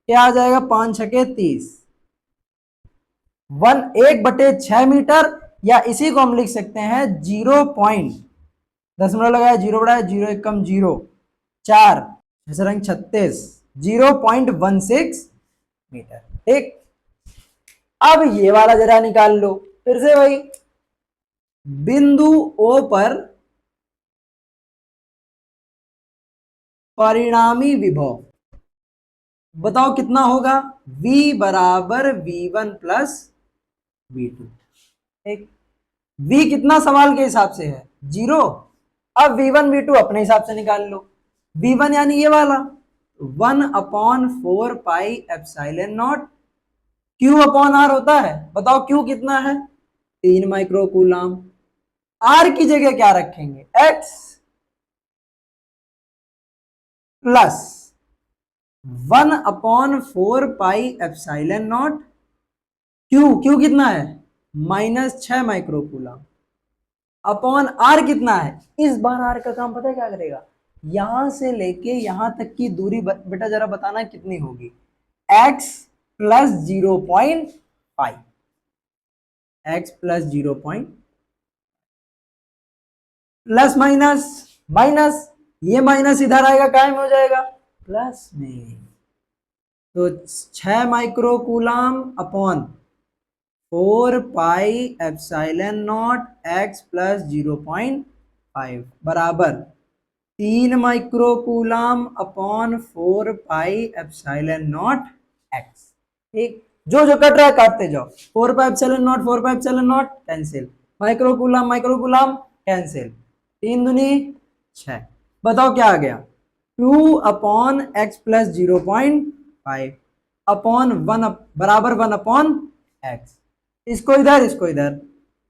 क्या आ जाएगा? 5 छके 30। 1/6 मीटर, या इसी को हम लिख सकते हैं 0 पॉइंट, दशमलव लगाया 0 बढ़ाया 0 एकम 0, 4 रंग 36, 0.16 मीटर। ठीक, अब ये वाला जरा निकाल लो फिर से भाई। बिंदु O पर परिणामी विभव बताओ कितना होगा? V बराबर V1 प्लस V2। ठीक, V कितना सवाल के हिसाब से है? 0। अब V1 V2 अपने हिसाब से निकाल लो। V1 यानी ये वाला 1/4 pi epsilon not, Q upon R होता है। बताओ Q कितना है? 3 माइक्रोकूलम। R की जगह क्या रखेंगे? X plus 1/4 pi epsilon not Q कितना है -6 माइक्रोकूलम अपॉन आर कितना है। इस बार आर का काम पता है क्या करेगा, यहां से लेके यहां तक की दूरी बेटा जरा बताना कितनी होगी, x plus 0.5, x plus 0. Plus minus minus, ये माइनस इधर आएगा काय में हो जाएगा प्लस में, तो 6 microcoulomb upon 4 pi epsilon not x plus 0.5 बराबर 3 microcoulomb upon 4 pi epsilon not x। ठीक, जो जो कट रहा है काटते जाओ, 4 पाई epsilon not cancel, microcoulomb microcoulomb cancel, 3 दूनी 6। बताओ क्या आ गया, 2/x प्लस 0.5 अपॉन 1 बराबर 1/x। इसको इधर,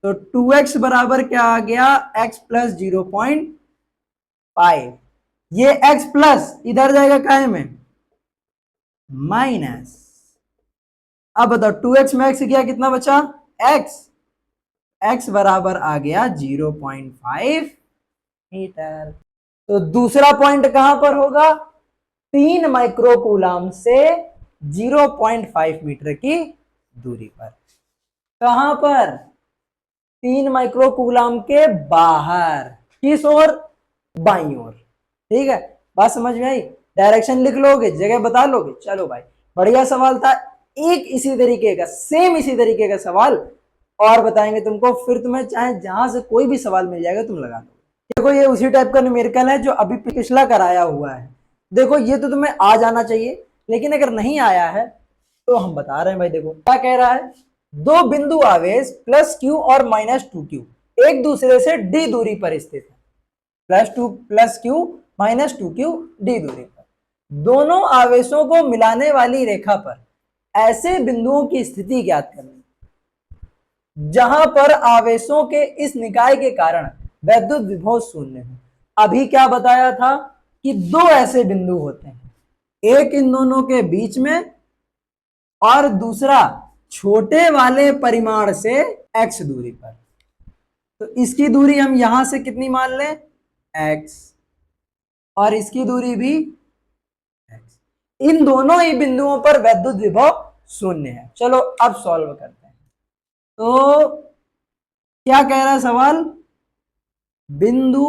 तो 2x बराबर क्या आ गया, x प्लस 0.5, ये x प्लस इधर जाएगा काय में माइनस। अब बताओ 2x में x गया कितना बचा x बराबर आ गया 0.5 मीटर। तो दूसरा पॉइंट कहां पर होगा, 3 माइक्रोकूलम से 0.5 मीटर की दूरी पर। कहां पर, 3 माइक्रोकूलम के बाहर, किस ओर बाईं ओर। ठीक है, बात समझ में आई, डायरेक्शन लिख लोगे, जगह बता लोगे। चलो भाई बढ़िया सवाल था, एक इसी तरीके का सेम इसी तरीके का सवाल और बताएंगे तुमको, फिर तुम्हें चाहे जहां से कोई भी सवाल मिल जाएगा तुम लगा दो। देखो ये उसी टाइप का न्यूमेरिकल है जो अभी पिछला कराया हुआ है। देखो ये तो तुम्हें आ जाना चाहिए, लेकिन अगर नहीं आया है तो हम बता रहे हैं भाई। देखो क्या कह रहा है, दो बिंदु आवेश प्लस क्यू और -2q एक दूसरे से d दूरी पर स्थित है, +2 + q -2q d दूरी पर। दोनों आवेशों को मिलाने वाली रेखा पर ऐसे बिंदुओं की स्थिति ज्ञात करनी जहां पर आवेशों के इस निकाय के कारण वैद्युत विभव शून्य हो। अभी क्या बताया था कि दो ऐसे बिंदु होते हैं, एक इन दोनों के बीच में और दूसरा छोटे वाले परिमाण से x दूरी पर। तो इसकी दूरी हम यहां से कितनी मान लें x, और इसकी दूरी भी x। इन दोनों ही बिंदुओं पर वैद्युत विभव शून्य है। चलो अब सॉल्व करते हैं। तो क्या कह रहा है सवाल, बिंदु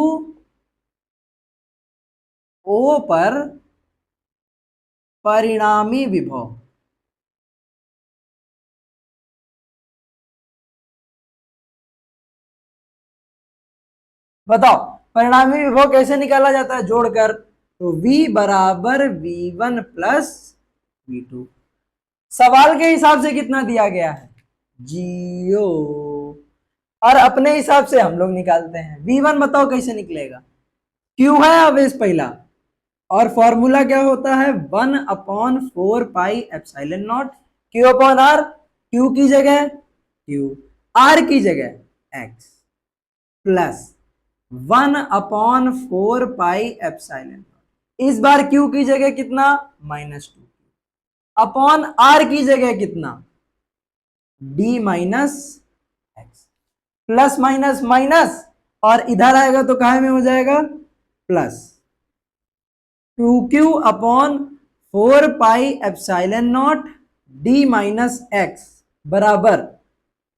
O पर परिणामी विभव बताओ, परिणामी विभव कैसे निकाला जाता है जोड़कर, तो V बराबर V1 प्लस V2। सवाल के हिसाब से कितना दिया गया है 0, और अपने हिसाब से हम लोग निकालते हैं। V1 बताओ कैसे निकलेगा, Q है आवेश पहला, और फॉर्मूला क्या होता है 1/4 pi epsilon not, Q upon R, Q की जगह Q, R की जगह X, प्लस 1/4 पाई एप्सिलॉन। इस बार Q की जगह कितना -2, अपॉन R की जगह कितना D minus x, plus minus minus, और इधर आएगा तो कहा में हो जाएगा plus 2q upon 4 pi epsilon not D minus x बराबर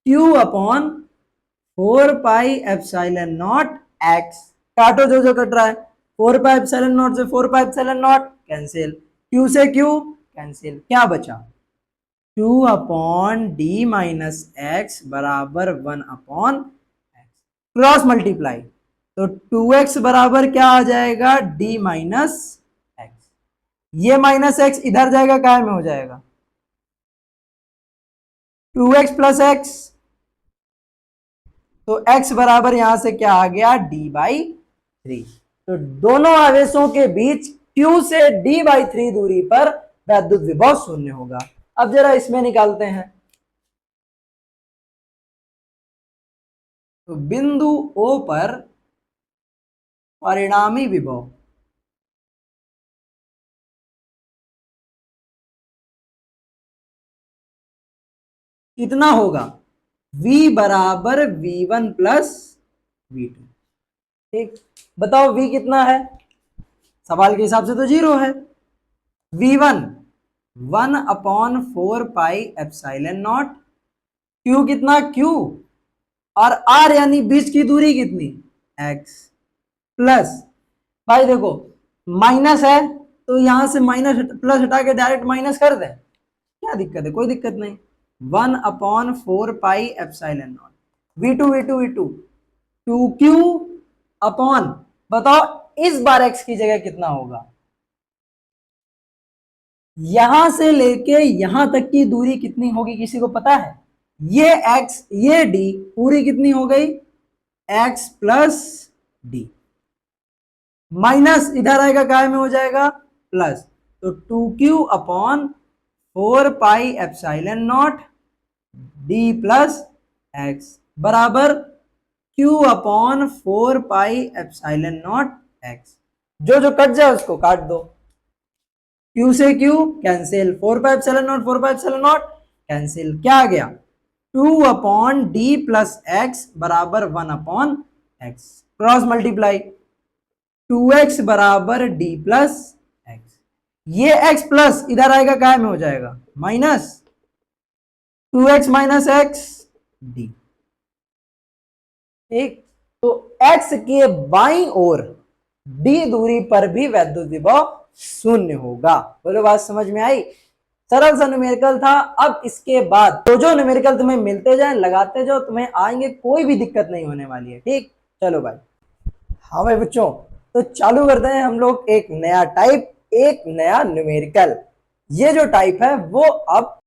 q upon 4 pi epsilon not x। काटो जो जो कट रहा है, 4 पाई एप्सिलॉन नॉट से 4 पाई एप्सिलॉन नॉट कैंसिल, q से q कैंसिल, क्या बचा 2 अपॉन डी माइनस एक्स बराबर 1 अपॉन एक्स, क्रॉस मल्टीप्लाई, तो 2x बराबर क्या आ जाएगा d माइनस एक्स, ये माइनस एक्स इधर जाएगा क्या में हो जाएगा 2x प्लस एक्स, तो x बराबर यहां से क्या आ गया d/3। तो दोनों आवेशों के बीच q से d/3 दूरी पर वैद्युत विभव शून्य होगा। अब जरा इसमें निकालते हैं, तो बिंदु O पर परिणामी विभव कितना होगा, V बराबर V1 प्लस V2। ठीक, बताओ V कितना है, सवाल के हिसाब से तो 0 है। V1 1/4 pi epsilon not, Q कितना, Q और R यानी बीच की दूरी कितनी, X, प्लस, भाई देखो माइनस है तो यहां से माइनस प्लस हटा के डायरेक्ट माइनस कर दे, क्या दिक्कत है, कोई दिक्कत नहीं। 1/4 pi epsilon not, V2 Q Q upon, बताओ इस बार x की जगह कितना होगा, यहां से लेके यहां तक की दूरी कितनी होगी किसी को पता है, ये x ये d पूरी कितनी हो गई, x प्लस डी, माइनस इधर आएगा काय में हो जाएगा प्लस, तो 2q upon 4 pi epsilon not D plus x बराबर q upon 4 pi epsilon not x. जो जो कट जाए उसको काट दो, q से q cancel, 4 pi epsilon not cancel, क्या आ गया 2 अपॉन डी प्लस एक्स बराबर 1 upon x, cross multiply 2x बराबर d प्लस एक्स, ये x प्लस इधर आएगा काय में हो जाएगा minus 2x minus x D. ठीक, तो x के बाईं ओर d दूरी पर भी वैद्युत विभव शून्य होगा। बोलो बात समझ में आई, सरल सा न्यूमेरिकल था। अब इसके बाद तो जो न्यूमेरिकल तुम्हें मिलते जाए लगाते जाओ, तुम्हें आएंगे, कोई भी दिक्कत नहीं होने वाली है। ठीक, चलो भाई, हाँ भाई बच्चों, तो चालू करते हैं हम लोग एक नया टाइप, एक नया न्यूमेरिकल। ये जो टाइप है वो अब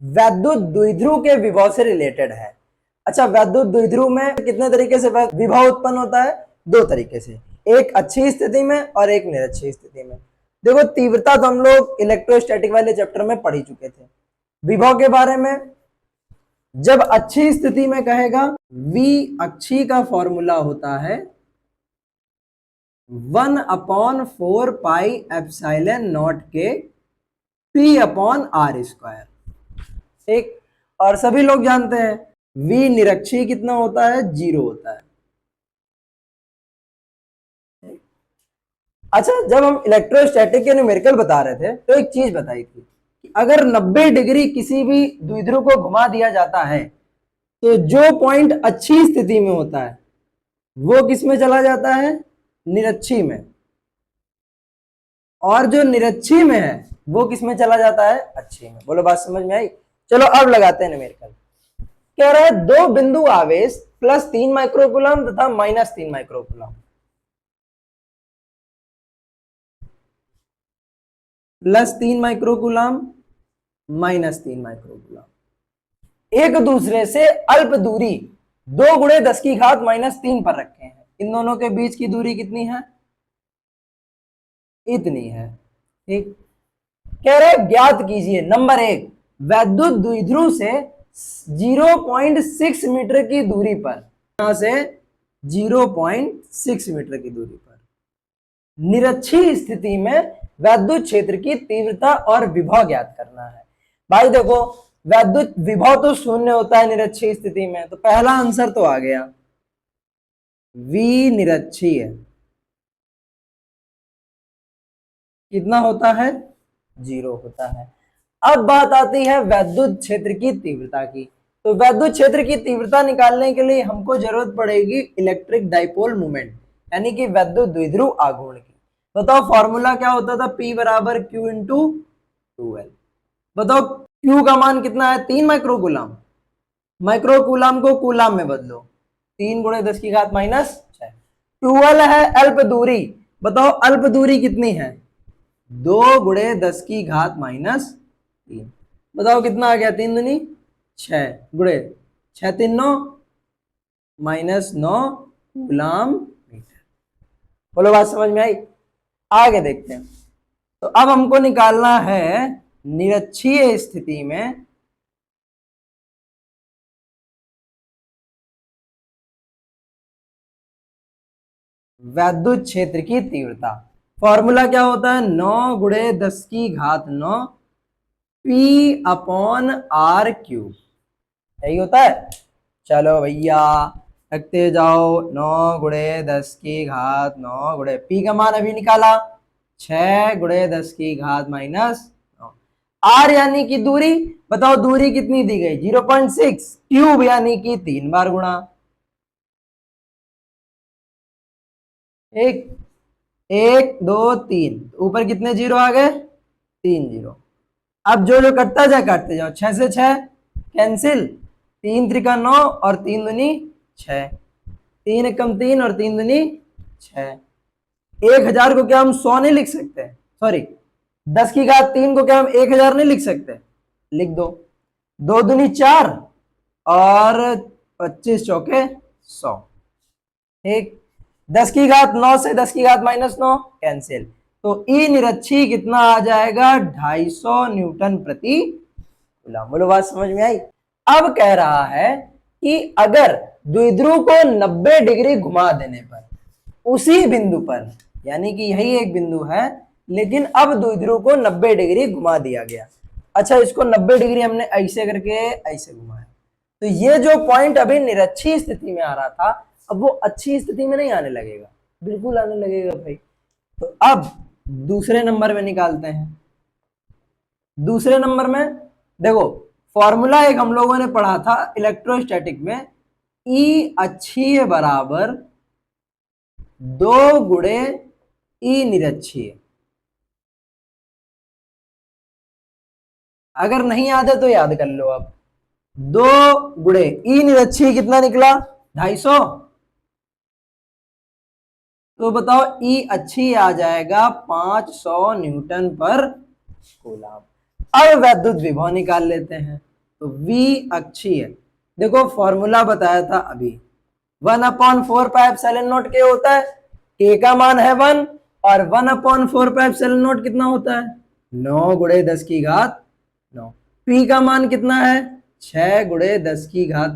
वैद्युत द्विध्रुव के विभव से रिलेटेड है। अच्छा, वैद्युत द्विध्रुव में कितने तरीके से विभव उत्पन्न होता है, दो तरीके से, एक अच्छी स्थिति में और एक निरक्षीय स्थिति में। देखो तीव्रता तो हम लोग इलेक्ट्रोस्टैटिक वाले चैप्टर में पढ़ ही चुके थे। विभव के बारे में जब अच्छी स्थिति में कहेगा, V अक्षी का फॉर्मूला होता है 1/4 पाई एप्सिलॉन नॉट के P अपॉन R स्क्वायर। ठीक, और सभी लोग जानते हैं V निरक्षीय कितना होता है, 0 होता है। अच्छा, जब हम इलेक्ट्रोस्टैटिक के न्यूमेरिकल बता रहे थे तो एक चीज बताई थी कि अगर 90 डिग्री किसी भी द्विध्रुव को घुमा दिया जाता है तो जो पॉइंट अच्छी स्थिति में होता है वो किस में चला जाता है, निरक्षीय में, और जो निरक्षीय में है वो किस में चला जाता है, अच्छी में। बोलो बात समझ में आई। चलो अब लगाते हैं न्यूमेरिकल। कह रहा है दो बिंदु आवेश +3 माइक्रोकूलम तथा -3 माइक्रोकूलम, +3 माइक्रोकूलम -3 माइक्रोकूलम एक दूसरे से अल्प दूरी 2 × 10⁻³ पर रखे हैं। इन दोनों के बीच की दूरी कितनी है, इतनी है। ठीक, कह रहे ज्ञात कीजिए नंबर 1, वैद्युत द्विध्रुव से 0.6 मीटर की दूरी पर, यहां से 0.6 मीटर की दूरी पर निरक्षीय स्थिति में वैद्युत क्षेत्र की तीव्रता और विभव ज्ञात करना है। भाई देखो वैद्युत विभव तो शून्य होता है निरक्षीय स्थिति में, तो पहला आंसर तो आ गया, V निरक्षीय कितना होता है, 0 होता है। अब बात आती है वैद्युत क्षेत्र की तीव्रता की। तो वैद्युत क्षेत्र की तीव्रता निकालने के लिए हमको जरूरत पड़ेगी इलेक्ट्रिक डाइपोल मोमेंट, यानी कि वैद्युत द्विध्रुव आघूर्ण की। बताओ फॉर्मूला क्या होता था, P बराबर Q इंटू 2L। बताओ Q का मान कितना है, 3 माइक्रोकूलम, माइक्रोकूलम को कूलम में बदलो, 3 × 10⁻⁶। 2L है अल्प दूरी, बताओ अल्प दूरी कितनी है, 2 × 10⁻⁻3। बताओ कितना आ गया, 3 दूनी 6 × 6 3 9 -9 कूलम मीटर। बोलो बात समझ में आई। आगे देखते हैं। तो अब हमको निकालना है निरक्षीय स्थिति में वैद्युत क्षेत्र की तीव्रता। फॉर्मूला क्या होता है, 9 × 10⁻⁹ P अपॉन R क्यूब। यही होता है। चलो भैया रखते जाओ, 9 गुणे 10 की घात 9 गुणे पी का मान अभी निकाला 6 गुणे 10 की घात -9। आर यानी कि दूरी, बताओ दूरी कितनी दी गई 0.6, क्यूब यानी कि 3 बार गुणा। एक 1 2 3, ऊपर कितने जीरो आ गए 3 जीरो। अब जो जो कटता जाए काटते जाओ, 6 से 6 कैंसिल, 3 त्रिका 9 और 3 दूनी 6, 3 एकम 3 और 3 दूनी 6। 1000 को क्या हम 100 नहीं लिख सकते, सॉरी 10 की घात 3 को क्या हम 1000 नहीं लिख सकते, लिख दो। 2 दूनी 4 और 25 चौके 100। ठीक, 10 की घात 9 से 10 की घात -9 कैंसिल, तो ई निरक्षी कितना आ जाएगा 250 न्यूटन प्रति कूलम। बोलो बात समझ में आई। अब कह रहा है कि अगर द्विध्रुव को 90 डिग्री घुमा देने पर उसी बिंदु पर, यानी कि यही एक बिंदु है लेकिन अब द्विध्रुव को 90 डिग्री घुमा दिया गया। अच्छा, इसको 90 डिग्री हमने ऐसे करके ऐसे घुमाया, तो ये जो पॉइंट अभी निरक्षी स्थिति में आ रहा था अब वो अच्छी स्थिति में नहीं आने लगेगा, बिल्कुल आने लगेगा भाई। तो अब दूसरे नंबर में निकालते हैं। दूसरे नंबर में देखो, फॉर्मूला एक हम लोगों ने पढ़ा था इलेक्ट्रोस्टैटिक में, ई अक्षीय बराबर 2 गुणे ई निरक्षीय। अगर नहीं याद है तो याद कर लो। अब 2 गुणे ई निरक्षीय कितना निकला 250, तो बताओ ई अच्छी आ जाएगा 500 न्यूटन पर कूलम। अब वैद्युत विभव निकाल लेते हैं। तो V अक्षीय, देखो फॉर्मूला बताया था अभी, 1/4 के होता है, K का मान है 1 और 1/4 कितना होता है 9 गुणे 10 की घात 9। P का मान कितना है 6 गुणे 10 की घात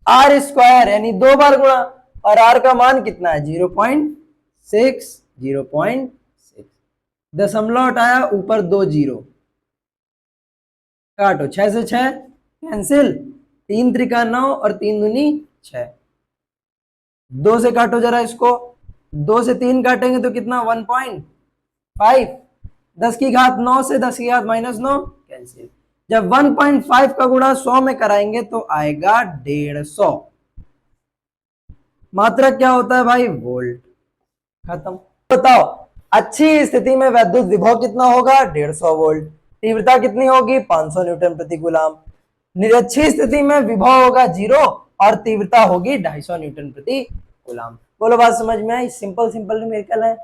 -R स्क्वायर यानी 2 बार गुणा, और R का मान कितना है 0.6, 0.6। दशमलव हटाया, ऊपर 2 जीरो, काटो 6 से 6 कैंसिल, 3 त्रिका 9 और 3 दूनी 6। 2 से काटो जरा इसको, 2 से 3 काटेंगे तो कितना 1.5, 10 की घात 9 से 10 की घात -9 कैंसिल। जब 1.5 का गुणा 100 में कराएंगे तो आएगा 150। मात्रा क्या होता है भाई वोल्ट। खत्म। बताओ अच्छी स्थिति में वैद्युत विभव कितना होगा 150 वोल्ट, तीव्रता कितनी होगी 500 न्यूटन प्रति कूलम। निरक्षी स्थिति में विभव होगा 0 और तीव्रता होगी 250 न्यूटन प्रति कूलम। बोलो बात समझ में आई। सिंपल सिंपल न्यूमेरिकल है,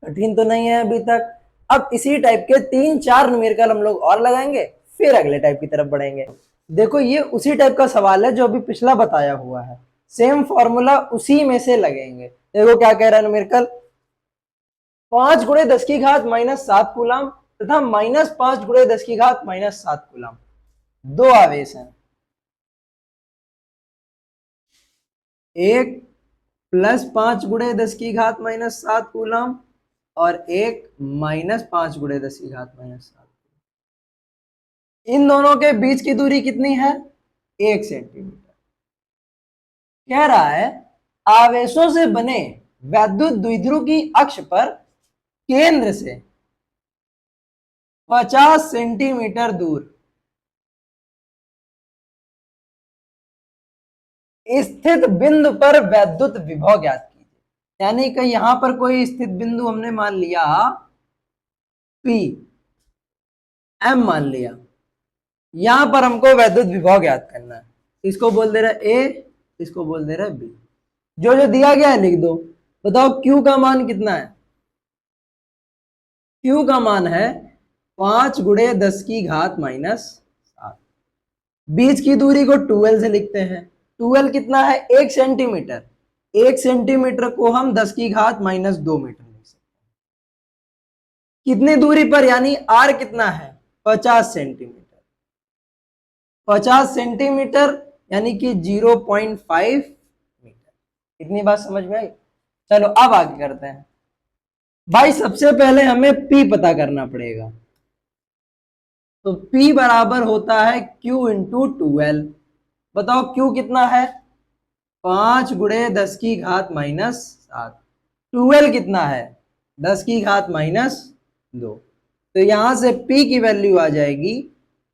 कठिन तो नहीं है अभी तक। अब इसी टाइप के 3-4 न्यूमेरिकल हम लोग और लगाएंगे, फिर अगले टाइप की तरफ बढ़ेंगे। देखो ये उसी टाइप का सवाल है जो अभी पिछला बताया हुआ है, सेम फॉर्मूला उसी में से लगेंगे। देखो क्या कह रहा है न्यूमेरिकल, 5 गुणे 10 की घात -7 कूलम तथा -5 गुणे 10 की घात -7 कूलम, दो आवेश हैं। एक +5 गुणे 10 की घात -7 कूलम और एक -5 गुणे 10 की घात -7। इन दोनों के बीच की दूरी कितनी है 1 सेंटीमीटर। कह रहा है आवेशों से बने वैद्युत द्विध्रुव की अक्ष पर केंद्र से 50 सेंटीमीटर दूर स्थित बिंदु पर वैद्युत विभव ज्ञात कीजिए। यानी कि यहां पर कोई स्थित बिंदु हमने मान लिया P, M मान लिया, यहां पर हमको वैद्युत विभव ज्ञात करना है। इसको बोल दे रहा है A, इसको बोल दे रहा है B। जो जो दिया गया है लिख दो। बताओ Q का मान कितना है, Q का मान है 5 गुणे 10 की घात -7। बीच की दूरी को 12 से लिखते हैं। 12 कितना है 1 सेंटीमीटर, 1 सेंटीमीटर को हम 10 की घात -2 मीटर लिख सकते हैं। कितनी दूरी पर, यानी R कितना है 50 सेंटीमीटर, 50 सेंटीमीटर यानी कि 0.5 मीटर। इतनी बात समझ में आई। चलो अब आगे करते हैं। भाई सबसे पहले हमें P पता करना पड़ेगा। तो P बराबर होता है Q इंटू 12। बताओ Q कितना है, 5 गुणे 10 की घात माइनस 7। 12 कितना है, 10 की घात माइनस 2। तो यहां से P की वैल्यू आ जाएगी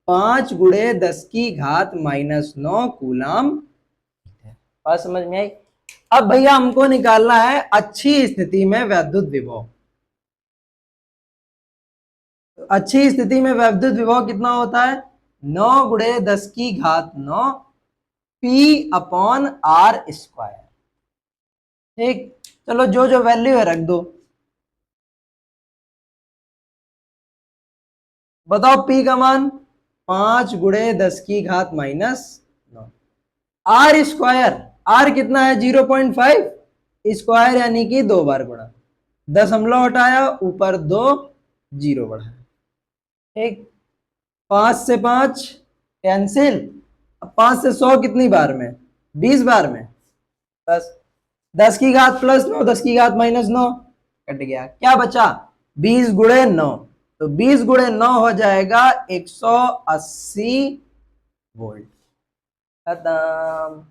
5 गुणे 10 की घात माइनस 9 कूलाम। बात समझ में आई। अब भैया हमको निकालना है अच्छी स्थिति में वैद्युत विभव। अच्छी स्थिति में वैद्युत विभव कितना होता है, 9 गुणे 10 की घात 9 P अपॉन आर स्क्वायर। ठीक, चलो जो जो वैल्यू है रख दो। बताओ P का मान 5 गुणे 10 की घात माइनस 9। आर स्क्वायर, आर कितना है 0.5, स्क्वायर यानी कि 2 बार गुणा, दशमलव हटाया ऊपर 2 जीरो बढ़ाया। ठीक, 5 से 5 कैंसिल, अब 5 से 100 कितनी बार में, 20 बार में, बस 10 की घात प्लस 9 10 की घात माइनस 9 कट गया, क्या बचा 20 गुणे 9। तो 20 गुणे 9 हो जाएगा 180 वोल्ट। खत्म।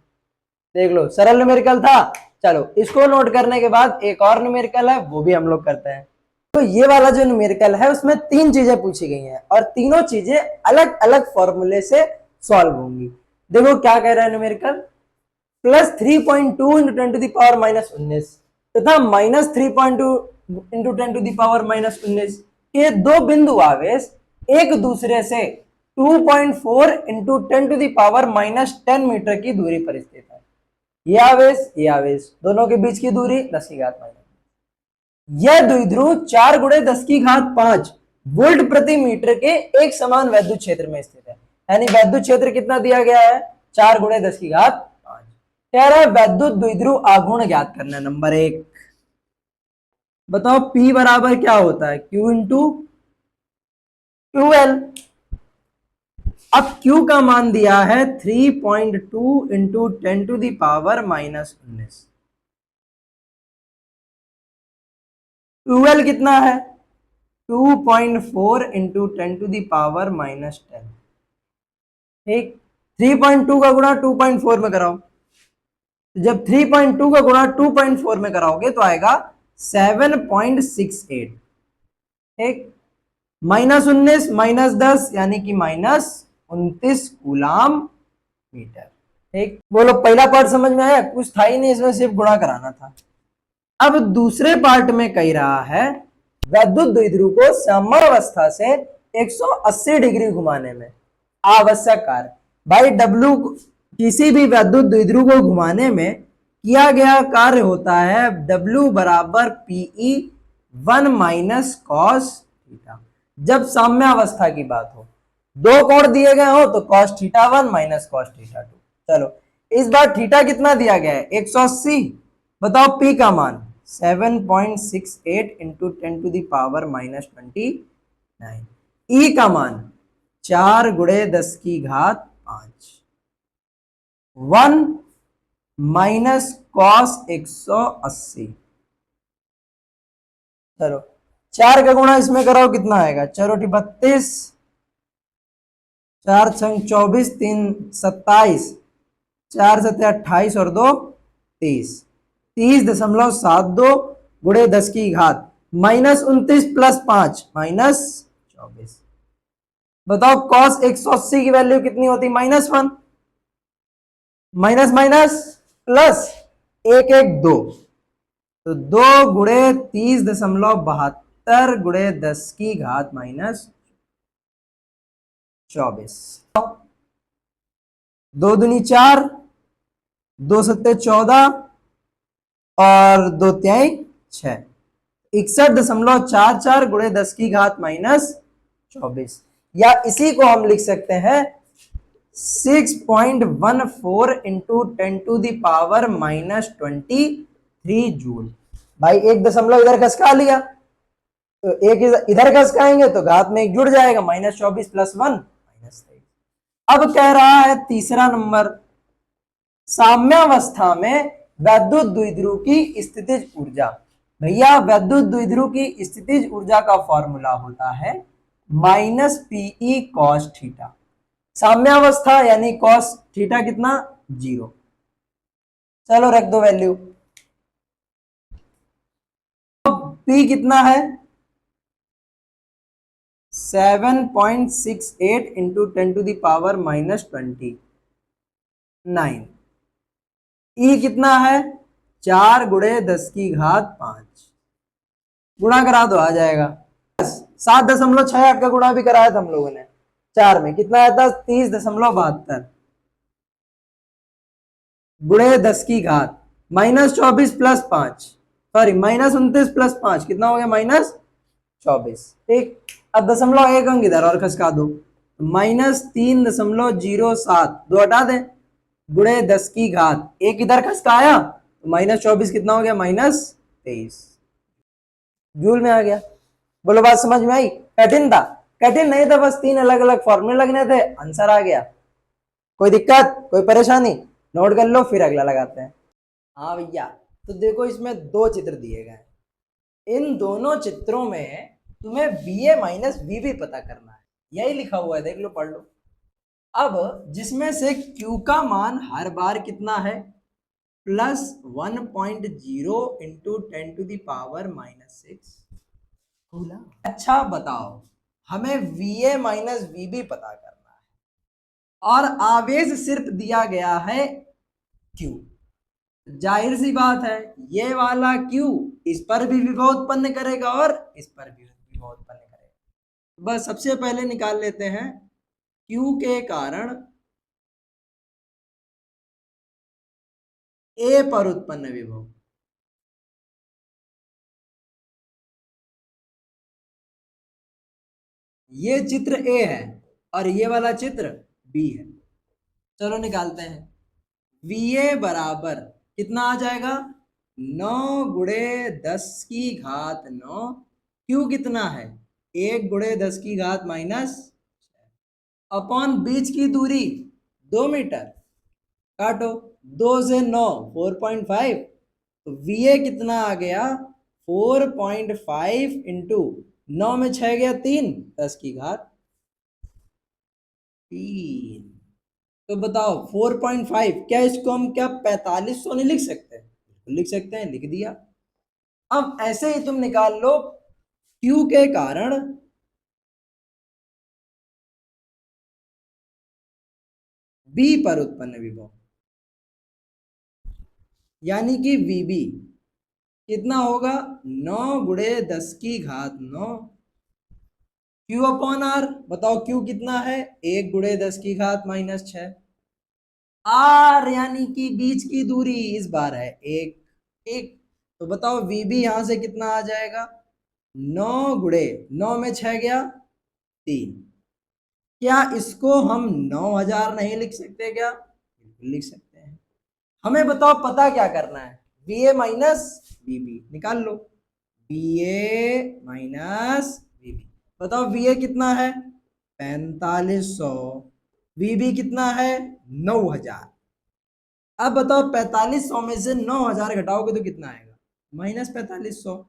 देख लो सरल न्यूमेरिकल था। चलो इसको नोट करने के बाद एक और न्यूमेरिकल है, वो भी हम लोग करते हैं। तो ये वाला जो न्यूमेरिकल है उसमें 3 चीजें पूछी गई हैं और तीनों चीजें अलग अलग फॉर्मूले से सॉल्व होंगी। देखो क्या कह रहा है numerical, plus 3.2 into 10 to the power minus 19 तथा minus 3.2 into 10 to the power minus 19 के दो बिंदु आवेश एक दूसरे से 2.4 into 10 to the power minus 10 metre की दूरी पर स्थित है। ये आवेश दोनों के बीच की दूरी 10 की घात माइनस। यह द्विध्रुव 4 गुणे 10 की घात 5 वोल्ट प्रति मीटर के एक समान वैद्युत क्षेत्र में स्थित है। यानी वैद्युत क्षेत्र कितना दिया गया है, 4 गुणे 10 की घात 5। कह रहा है वैद्युत द्विध्रुव आघूर्ण ज्ञात करना है। नंबर 1 बताओ P बराबर क्या होता है, Q इंटू 12। अब Q का मान दिया है 3.2 into 10 to the power minus 19। 12 कितना है 2.4 into 10 to the power minus 10। ठीक, 3.2 का गुणा 2.4 में कराओ, जब 3.2 का गुणा 2.4 में कराओगे तो आएगा 7.68। ठीक, माइनस 19 माइनस 10 यानी कि माइनस 29 कूलाम मीटर। ठीक, बोलो पहला पार्ट समझ में आया, कुछ था ही नहीं इसमें, सिर्फ गुणा कराना था। अब दूसरे पार्ट में कह रहा है वैद्युत द्विध्रुव को साम्यावस्था से 180 डिग्री घुमाने में आवश्यक कार्य। भाई W किसी भी वैद्युत द्विध्रुव को घुमाने में किया गया कार्य होता है W बराबर PE 1 माइनस कॉस थीटा। जब साम्यावस्था की बात हो, दो कोण दिए गए हो तो cos theta 1 minus cos theta 2। चलो इस बार थीटा कितना दिया गया है 180। बताओ P का मान 7.68 into 10 to the power minus 29। E का मान 4 गुणे 10 की घात 5 1 माइनस कॉस 180। चलो 4 का गुणा इसमें कराओ कितना आएगा, 4 32, 4 छंग 24, 3 27, 4 सत्ते 28 और 2 30, 30.72 गुणे 10 की घात माइनस 29 प्लस 5 माइनस 24। बताओ कॉस 180 की वैल्यू कितनी होती, माइनस 1, माइनस माइनस प्लस 1 1 2, तो 2 गुणे 30.72 गुणे 10 की घात माइनस 24। 2 दूनी 4, 2 सत्ते 14 और 2 त्याई 6, 61.44 गुणे 10 की घात माइनस 24। या इसी को हम लिख सकते हैं 6.14 into 10 to the power minus 23 joule. भाई एक दशमलव इधर खसका लिया तो एक इधर खसकाएंगे तो घात में एक जुड़ जाएगा, माइनस 24 प्लस 1 माइनस 23। अब कह रहा है तीसरा नंबर, साम्यावस्था में वैद्युत द्विध्रुव की स्थितिज ऊर्जा। भैया वैद्युत द्विध्रुव की स्थितिज ऊर्जा का फॉर्मूला होता है माइनस पीई कॉस थीटा। साम्यावस्था यानी कॉस थीटा कितना 0। चलो रख दो वैल्यू। पी कितना है 7.68 इंटू 10⁻⁻29। ई कितना है 4 गुणे 10⁻5। गुणा करा दो आ जाएगा 7.68 का गुणा भी कराया था हम लोगों ने 4 में, कितना आया था 30.72 गुणे 10⁻, -24 + 5, सॉरी -29 + 5 कितना हो गया -24। ठीक, अब 0.1 अंक इधर और खसका दो, -3.07 दो हटा दे, गुणे 10⁻, एक इधर खसकाया तो -24 कितना हो गया -23 जूल में आ गया। बोलो बात समझ में आई? कठिन था? कठिन नहीं था, बस 3 अलग अलग फॉर्मूले लगने थे, आंसर आ गया। कोई दिक्कत, कोई परेशानी? नोट कर लो फिर अगला लगाते हैं। हाँ भैया, तो देखो इसमें 2 चित्र दिए गए, इन दोनों चित्रों में तुम्हें VA माइनस VB पता करना है, यही लिखा हुआ है, देख लो पढ़ लो। अब जिसमें से Q का मान हर बार कितना है +1.0 इंटू 10⁻⁻6। अच्छा बताओ, हमें VA माइनस VB पता करना है और आवेश सिर्फ दिया गया है Q। जाहिर सी बात है ये वाला Q इस पर भी विभव उत्पन्न करेगा और इस पर भी विभव उत्पन्न करेगा। बस सबसे पहले निकाल लेते हैं Q के कारण A पर उत्पन्न विभव। ये चित्र A है और ये वाला चित्र B है। चलो निकालते हैं। VA बराबर कितना आ जाएगा 9 गुणे 10⁻9। Q कितना है 1 गुणे 10⁻⁻, अपॉन बीच की दूरी 2 मीटर, काटो 2 से 9 4.5, तो VA कितना आ गया 4.5 इंटू 9 में 6 गया 3 10⁻3। तो बताओ 4.5, क्या इसको हम क्या 4500 नहीं लिख सकते? लिख सकते हैं, लिख दिया। अब ऐसे ही तुम निकाल लो Q के कारण B पर उत्पन्न विभव, यानी कि VB कितना होगा 9 गुणे 10⁻9 Q अपॉन R। बताओ Q कितना है 1 गुणे 10⁻⁻6। R यानी कि बीच की दूरी इस बार है 1 1, तो बताओ VB यहां से कितना आ जाएगा 9 गुणे 9 में 6 गया 3। क्या इसको हम 9000 नहीं लिख सकते क्या? बिल्कुल लिख सकते हैं। हमें बताओ पता क्या करना है VA माइनस VB, निकाल लो VA माइनस VB। बताओ VA कितना है 4500, VB कितना है 9000। अब बताओ 4500 में से 9000 घटाओगे तो कितना आएगा -4500।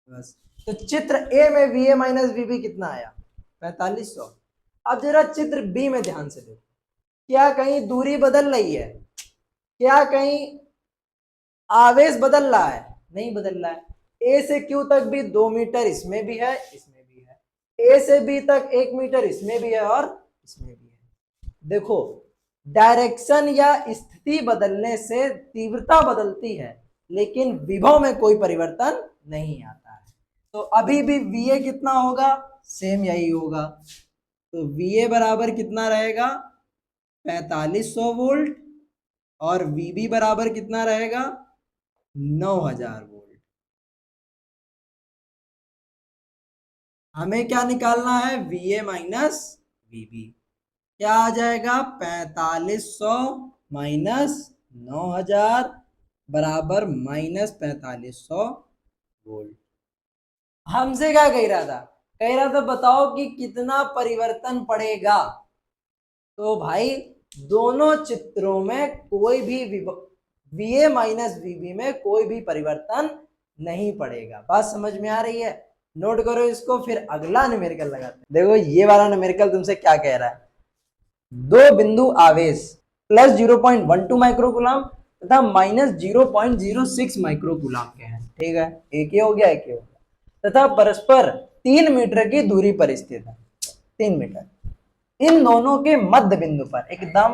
बस, तो चित्र A में VA माइनस VB कितना आया 4500। अब जरा चित्र B में ध्यान से देखो, क्या कहीं दूरी बदल रही है? क्या कहीं आवेश बदल रहा है? नहीं बदल रहा है। A से Q तक भी 2 मीटर इसमें भी है, इसमें भी है। A से B तक 1 मीटर इसमें भी है और इसमें भी है। देखो डायरेक्शन या स्थिति बदलने से तीव्रता बदलती है, लेकिन विभव में कोई परिवर्तन नहीं आता है। तो अभी भी VA कितना होगा सेम यही होगा, तो VA बराबर कितना रहेगा 4500 वोल्ट और VB बराबर कितना रहेगा 9000 वोल्ट। हमें क्या निकालना है VA माइनस VB, क्या आ जाएगा 4500 माइनस 9000 बराबर -4500 वोल्ट। हमसे क्या कह रहा था? कह रहा था बताओ कि कितना परिवर्तन पड़ेगा। तो भाई दोनों चित्रों में कोई भी VA माइनस VB में कोई भी परिवर्तन नहीं पड़ेगा। बात समझ में आ रही है? नोट करो इसको, फिर अगला न्यूमेरिकल लगाते हैं। देखो ये वाला न्यूमेरिकल तुमसे क्या कह रहा है, दो बिंदु आवेश प्लस 0.12 माइक्रोकूलम तथा माइनस 0.06 माइक्रोकूलम के हैं, ठीक है, एक ही हो गया, एक ही हो गया, तथा परस्पर 3 मीटर की दूरी पर स्थित है, 3 मीटर। इन दोनों के मध्य बिंदु पर, एकदम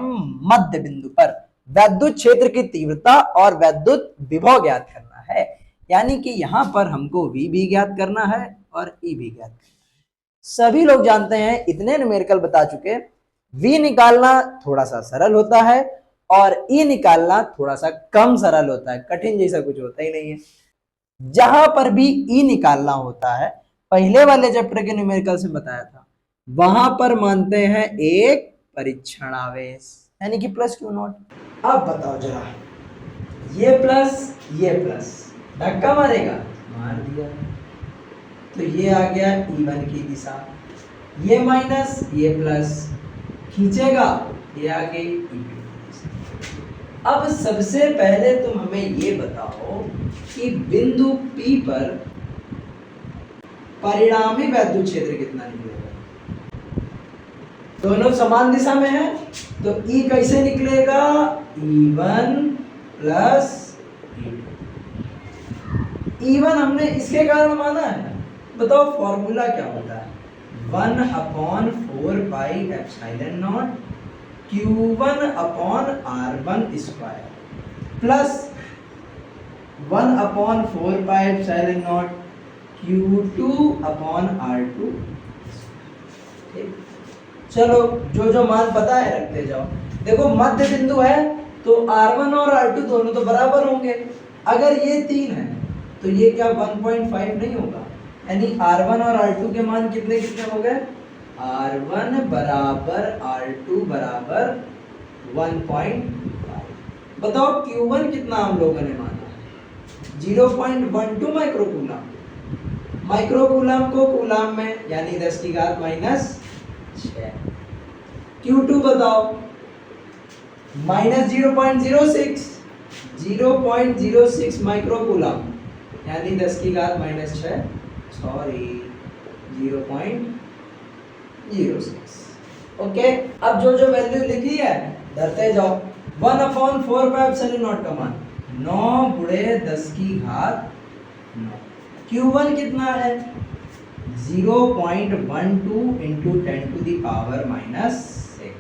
मध्य बिंदु पर वैद्युत क्षेत्र की तीव्रता और वैद्युत विभव ज्ञात करना है। यानी कि यहां पर हमको V भी ज्ञात करना है और E भी ज्ञात करना है। सभी लोग जानते हैं, इतने न्यूमेरिकल बता चुके, V निकालना थोड़ा सा सरल होता है और E निकालना थोड़ा सा कम सरल होता है, कठिन जैसा कुछ होता ही नहीं है। जहां पर भी E निकालना होता है, पहले वाले चैप्टर के न्यूमेरिकल से बताया था, वहां पर मानते हैं एक परीक्षण आवेश, यानी कि प्लस क्यू नॉट। अब बताओ जरा, ये प्लस धक्का मारेगा, मार दिया, तो ये आ गया E1 की दिशा, ये माइनस ये प्लस खींचेगा, ये आ गई E2 की दिशा। अब सबसे पहले तुम हमें ये बताओ कि बिंदु P पर परिणामी वैद्युत क्षेत्र कितना निकलेगा? दोनों समान दिशा में है, तो E कैसे निकलेगा? E1 प्लस E1 हमने इसके कारण माना है, बताओ फॉर्मूला क्या होता है? 1/4 pi epsilon not Q1 upon R1 square plus 1/4 pi epsilon not Q2 upon R2। ठीक, चलो जो जो मान पता है रखते जाओ। देखो मध्य बिंदु है तो R1 और R2 दोनों तो बराबर होंगे, अगर ये 3 है तो ये क्या 1.5 नहीं होगा? यानी R1 और R2 के मान कितने कितने हो गए? R1 बराबर R2 बराबर 1.5। बताओ Q1 कितना हम लोगों ने माना? 0.12 माइक्रोकूलम। माइक्रोकूलम को कूलम में यानी 10 की घात -6। Q2 बताओ -0.06 माइक्रोकूलम यानी 10 की घात -6, सॉरी 0.06। ओके, अब जो जो वैल्यू लिखी है धरते जाओ। 1/4 पाई एप्सिलॉन नॉट का मान 9 गुणे 10 की घात 9। Q1 कितना है? 0.12 into 10 to the power -6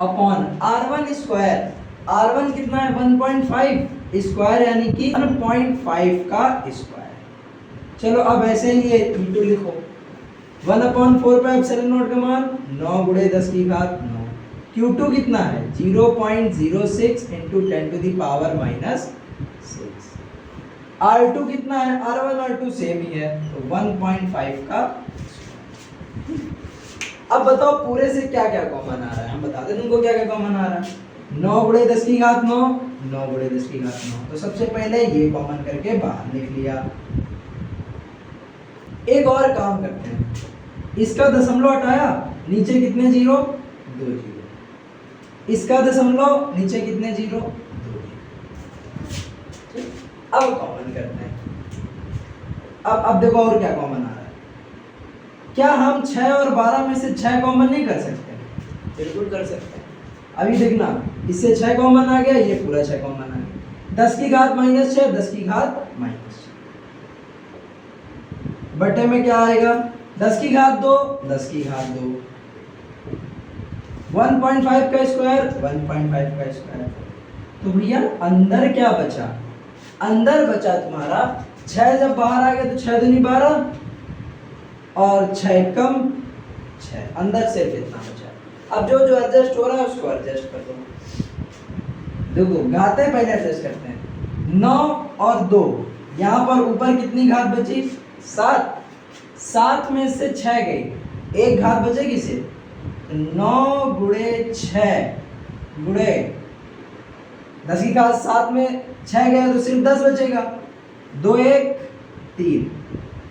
upon R1 square. R1 कितना है? 1.5 स्क्वायर यानी कि 1.5 का स्क्वायर। चलो अब ऐसे ही ये E2 लिखो। 1/4 पाई एप्सिलॉन नॉट का मान 9 गुणे 10 की घात 9। Q2 कितना है? 0.06 into 10 to the power -6। R2 कितना है? R1 R2 सेम ही है तो 1.5 का। अब बताओ पूरे से क्या क्या कॉमन आ रहा है, हम बता दें तुमको क्या क्या कॉमन आ रहा है। 9 गुणे 10 की घात 9, 9 गुणे 10 की घात 9, तो सबसे पहले ये कॉमन करके बाहर लिख लिया। एक और काम करते हैं, इसका दशमलव हटाया, नीचे कितने जीरो? 2 जीरो। इसका दशमलव, नीचे कितने जीरो? 2 जीरो। अब कॉमन करते हैं। अब देखो और क्या कॉमन आ रहा है। क्या हम 6 और 12 में से 6 कॉमन नहीं कर सकते? बिल्कुल कर सकते हैं। अभी देखना, इससे 6 कॉमन आ गया, ये पूरा 6 कॉमन आ गया। 10 की घात -6, 10 की घात -6 बटे में क्या आएगा? 10 की घात 2, 10 की घात 2, 1.5 का स्क्वायर, 1.5 का स्क्वायर। तो भैया अंदर क्या बचा? अंदर बचा तुम्हारा 6, जब बाहर आ गया तो 6 दूनी 12 और 6 कम 6, अंदर सिर्फ इतना बचा। अब जो जो एडजस्ट हो रहा है उसको एडजस्ट कर दो। देखो घातें पहले एडजस्ट करते हैं। 9 और 2, यहाँ पर ऊपर कितनी घात बची? 7। 7 में से 6 गई, एक घात बचेगी सिर्फ। 9 गुणे 6 गुणे 10 की घात 7 में 6 गया तो सिर्फ 10 बचेगा। 2 1 3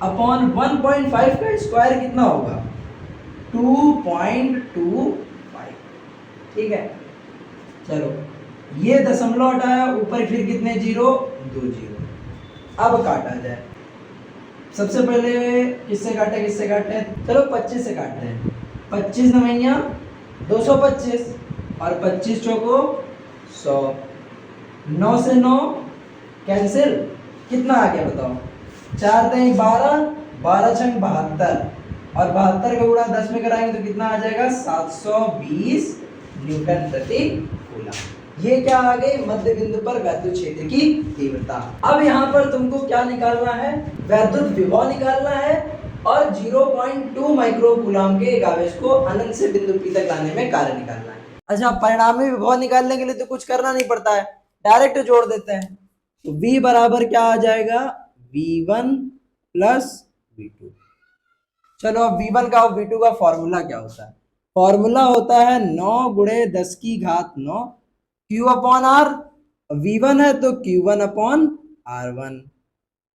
अपॉन 1.5 का स्क्वायर कितना होगा? 2.25। ठीक है, चलो ये दशमलव हटाया, ऊपर फिर कितने जीरो? 2 जीरो। अब काटा जाए, सबसे पहले किससे काटे, चलो 25 से काटते हैं। 25 नवैया 225 और 25 चौको 100, 9 से 9 कैंसिल, कितना आ गया बताओ, 4 तेई 12, 12 छंग 72 और 72 का गुणा 10 में कराएंगे तो कितना आ जाएगा 720 न्यूटन प्रति कूलम। ये क्या आ गई, मध्य बिंदु पर वैद्युत क्षेत्र की तीव्रता। अब यहाँ पर तुमको क्या निकालना है, वैद्युत विभव निकालना है और 0.2 माइक्रो कूलम के एक आवेश को अनंत से बिंदु P तक लाने में कार्य निकालना है। अच्छा, परिणामी विभव निकालने के लिए तो कुछ करना नहीं पड़ता है, डायरेक्ट जोड़ देते हैं। तो V बराबर क्या आ जाएगा, V1 प्लस V2। चलो अब V1 का और V2 का फॉर्मूला क्या होता है, फॉर्मूला होता है 9 गुणे 10 की घात 9 Q अपॉन R। V1 है तो Q1 upon R1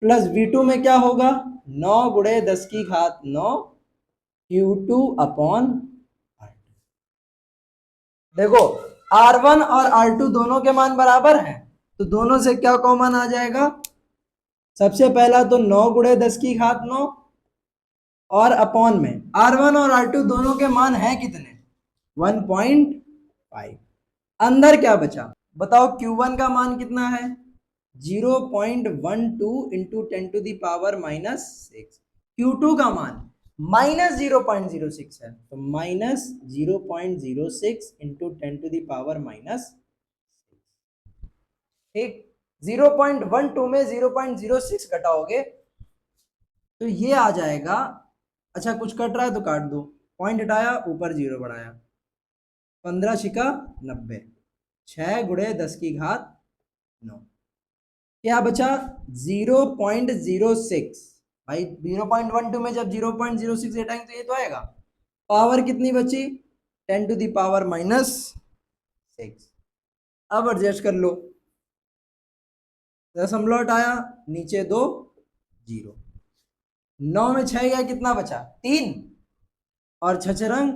plus V2 में क्या होगा 9 गुणे 10 की घात 9 Q2 अपॉन R2। देखो R1 और R2 दोनों के मान बराबर हैं तो दोनों से क्या कॉमन आ जाएगा, सबसे पहला तो 9 गुणे 10 की घात 9 और अपॉन में R1 और R2 दोनों के मान हैं कितने 1.5। अंदर क्या बचा बताओ, Q1 का मान कितना है 0.12 into 10 to the power minus 6, Q2 का मान माइनस 0.06 है तो minus 0.06 into 10 to the power minus 6। ठीक, 0.12 में 0.06 घटाओगे तो ये आ जाएगा, अच्छा कुछ कट रहा है तो काट दो, पॉइंट हटाया ऊपर 0 बढ़ाया, 15 छिका 90, 6 गुणे 10 की घात 9, क्या बचा 0.06। भाई 0.12 में जब 0.06 हटाएंगे तो ये तो आएगा, पावर कितनी बची 10 टू दी पावर माइनस 6। अब एडजस्ट कर लो, दशमलव हटाया नीचे 2 0, 9 में 6 गया कितना बचा 3 और 6 रंग